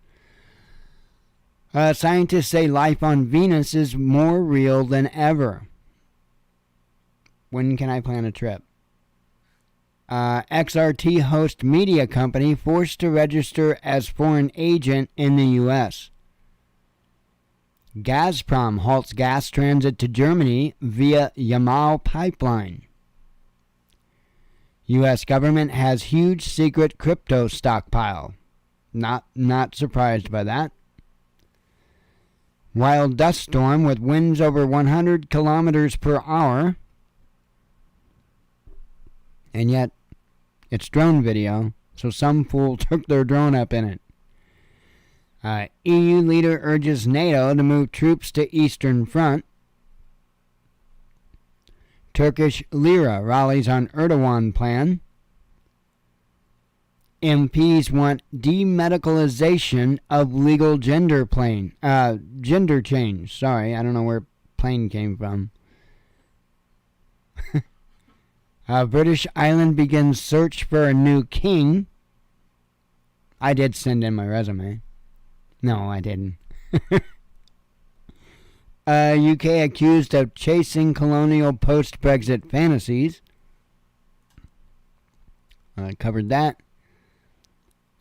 Scientists say life on Venus is more real than ever. When can I plan a trip? XRT host media company forced to register as foreign agent in the U.S. Gazprom halts gas transit to Germany via Yamal pipeline. U.S. government has huge secret crypto stockpile. Not surprised by that. Wild dust storm with winds over 100 kilometers per hour. And yet, it's drone video, so some fool took their drone up in it. EU leader urges NATO to move troops to Eastern Front. Turkish lira rallies on Erdogan plan. MPs want demedicalization of legal gender change. Sorry, I don't know where plane came from. British island begins search for a new king. I did send in my resume. No, I didn't. UK accused of chasing colonial post-Brexit fantasies. Covered that.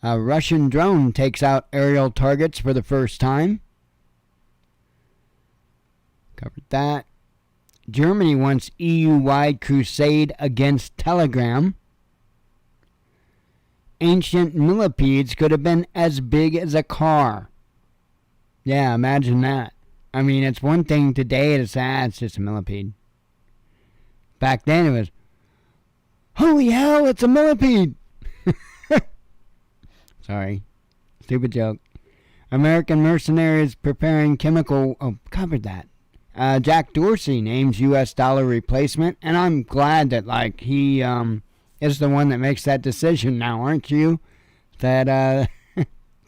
A Russian drone takes out aerial targets for the first time. Covered that. Germany wants EU-wide crusade against Telegram. Ancient millipedes could have been as big as a car. Yeah, imagine that. I mean, it's one thing today to say, it's just a millipede. Back then it was, holy hell, it's a millipede! Sorry. Stupid joke. American mercenaries preparing chemical... Oh, covered that. Jack Dorsey names U.S. dollar replacement, and I'm glad that, he is the one that makes that decision now, aren't you? That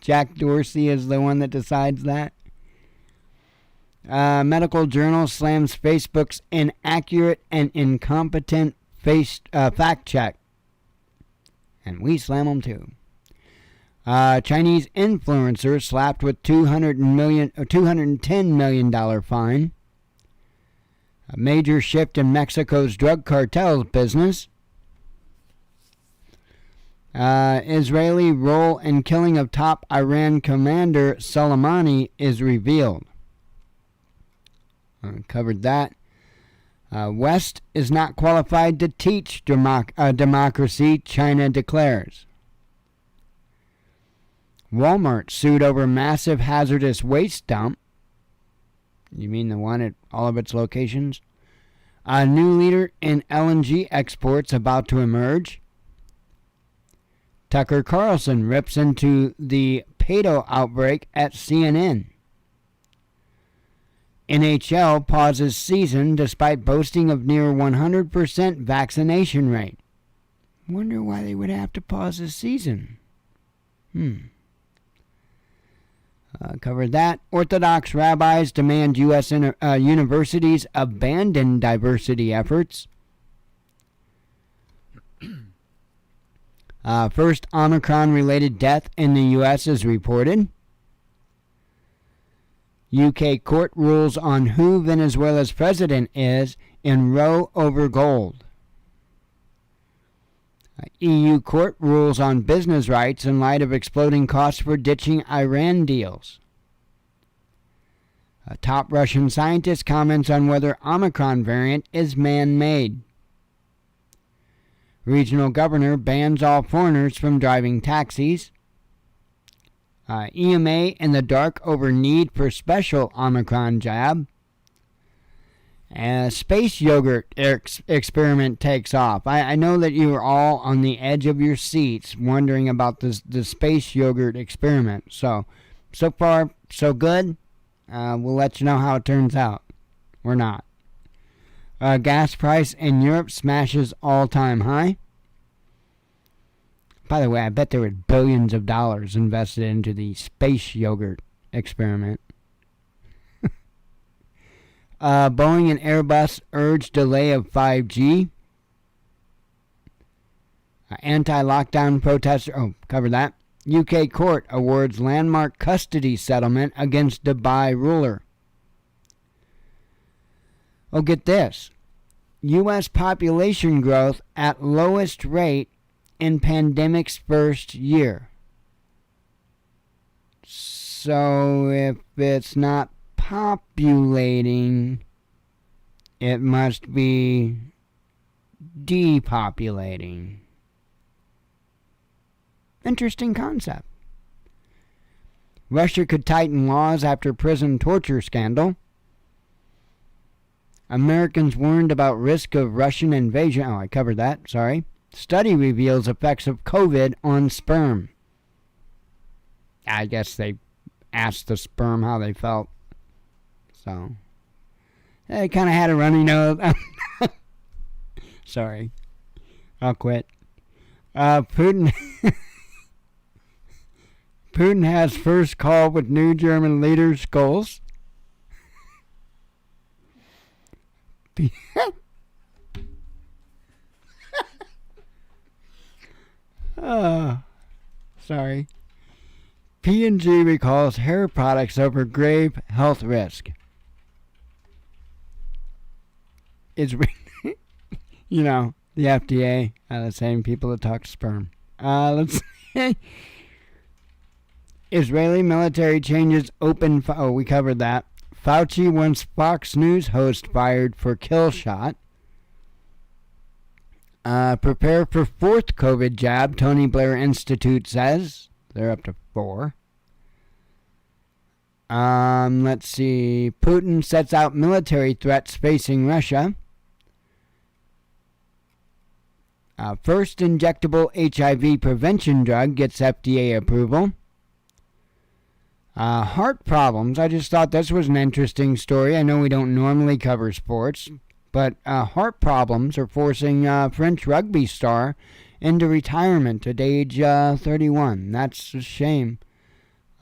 Jack Dorsey is the one that decides that. Medical journal slams Facebook's inaccurate and incompetent fact check. And we slam them too. Chinese influencer slapped with $210 million fine. A major shift in Mexico's drug cartels business. Israeli role in killing of top Iran commander Soleimani is revealed. Covered that. West is not qualified to teach democracy, China declares. Walmart sued over massive hazardous waste dump. You mean the one at all of its locations? A new leader in LNG exports about to emerge. Tucker Carlson rips into the pedo outbreak at CNN. NHL pauses season despite boasting of near 100% vaccination rate. Wonder why they would have to pause the season. Covered that. Orthodox rabbis demand U.S. universities abandon diversity efforts. First Omicron-related death in the U.S. is reported. UK court rules on who Venezuela's president is in Roe over Gold. EU court rules on business rights in light of exploding costs for ditching Iran deals. A top Russian scientist comments on whether Omicron variant is man-made. Regional governor bans all foreigners from driving taxis. EMA in the dark over need for special Omicron jab. Space yogurt experiment takes off. I know that you are all on the edge of your seats wondering about the space yogurt experiment. So far, so good. We'll let you know how it turns out. Or not. Gas price in Europe smashes all-time high. By the way, I bet there were billions of dollars invested into the space yogurt experiment. Boeing and Airbus urge delay of 5G. Anti-lockdown protester, cover that. UK court awards landmark custody settlement against Dubai ruler. Oh, get this. U.S. population growth at lowest rate in pandemic's first year. So if it's not populating, it must be depopulating. Interesting concept. Russia could tighten laws after prison torture scandal. Americans warned about risk of Russian invasion. Oh, I covered that. Sorry. Study reveals effects of COVID on sperm. I guess they asked the sperm how they felt. So, they kind of had a runny nose. Sorry. I'll quit. Putin has first call with new German leaders' goals. Sorry. P&G recalls hair products over grave health risk. It's, you know, the FDA are the same people that talk sperm. Let's see. Israeli military changes open. We covered that. Fauci wants Fox News host fired for kill shot. Prepare for fourth COVID jab, Tony Blair Institute says. They're up to 4. Let's see. Putin sets out military threats facing Russia. First injectable HIV prevention drug gets FDA approval. Heart problems. I just thought this was an interesting story. I know we don't normally cover sports, but heart problems are forcing French rugby star into retirement at age 31. That's a shame.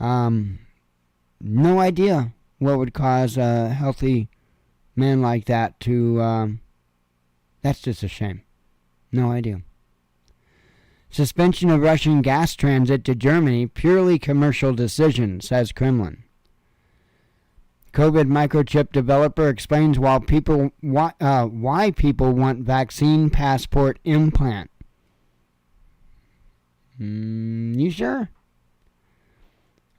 No idea what would cause a healthy man like that to... that's just a shame. No idea. Suspension of Russian gas transit to Germany, purely commercial decision, says Kremlin. COVID microchip developer explains why people want vaccine passport implant. You sure?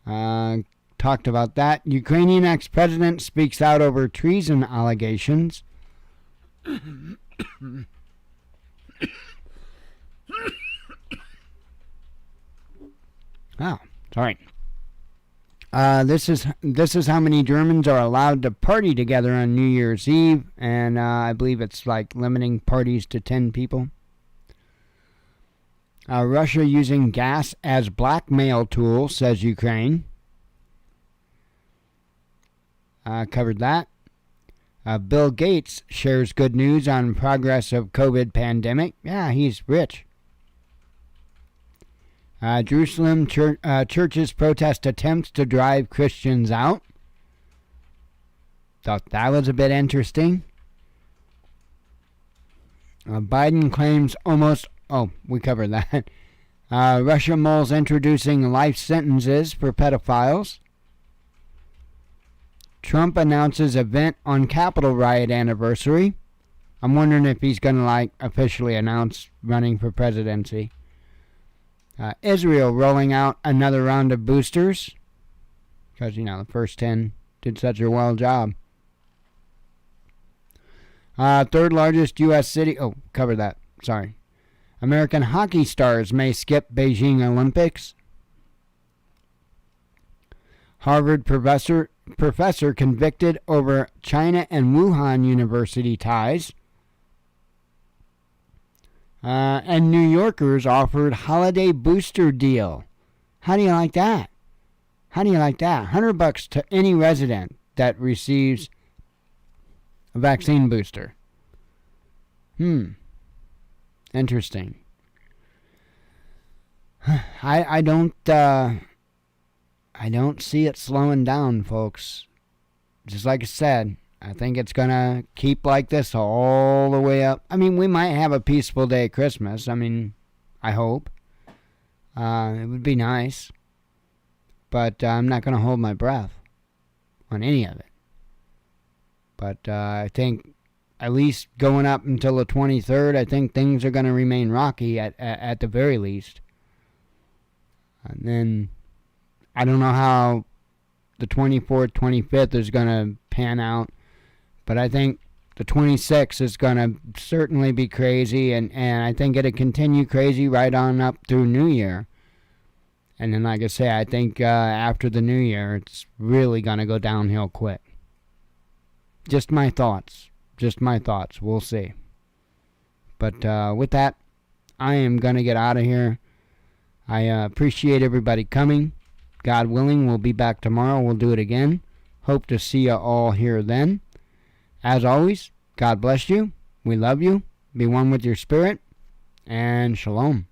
Talked about that. Ukrainian ex-president speaks out over treason allegations. Oh, sorry. This is how many Germans are allowed to party together on New Year's Eve, and I believe it's like limiting parties to 10 people. Russia using gas as blackmail tool, says Ukraine. Covered that. Bill Gates shares good news on progress of COVID pandemic. Yeah, he's rich. Jerusalem churches protest attempts to drive Christians out. Thought that was a bit interesting. Biden claims almost... Oh, we covered that. Russia moles introducing life sentences for pedophiles. Trump announces event on Capitol riot anniversary. I'm wondering if he's going to officially announce running for presidency. Israel rolling out another round of boosters. Because, the first 10 did such a well job. Third largest U.S. city. Oh, cover that. Sorry. American hockey stars may skip Beijing Olympics. Harvard professor convicted over China and Wuhan University ties. And New Yorkers offered holiday booster deal. How do you like that? How do you like that? $100 to any resident that receives a vaccine booster. Interesting. I don't see it slowing down, folks. Just like I said, I think it's gonna keep like this all the way up. I mean, we might have a peaceful day at Christmas. I mean, I hope. It would be nice. But I'm not gonna hold my breath on any of it. But I think at least going up until the 23rd, I think things are gonna remain rocky at the very least. And then I don't know how the 24th, 25th is going to pan out, but I think the 26th is going to certainly be crazy, and I think it'll continue crazy right on up through New Year. And then, like I say, I think after the New Year, it's really going to go downhill quick. Just my thoughts. We'll see. But with that, I am going to get out of here. I appreciate everybody coming. God willing, we'll be back tomorrow. We'll do it again. Hope to see you all here then. As always, God bless you. We love you. Be one with your spirit. And shalom.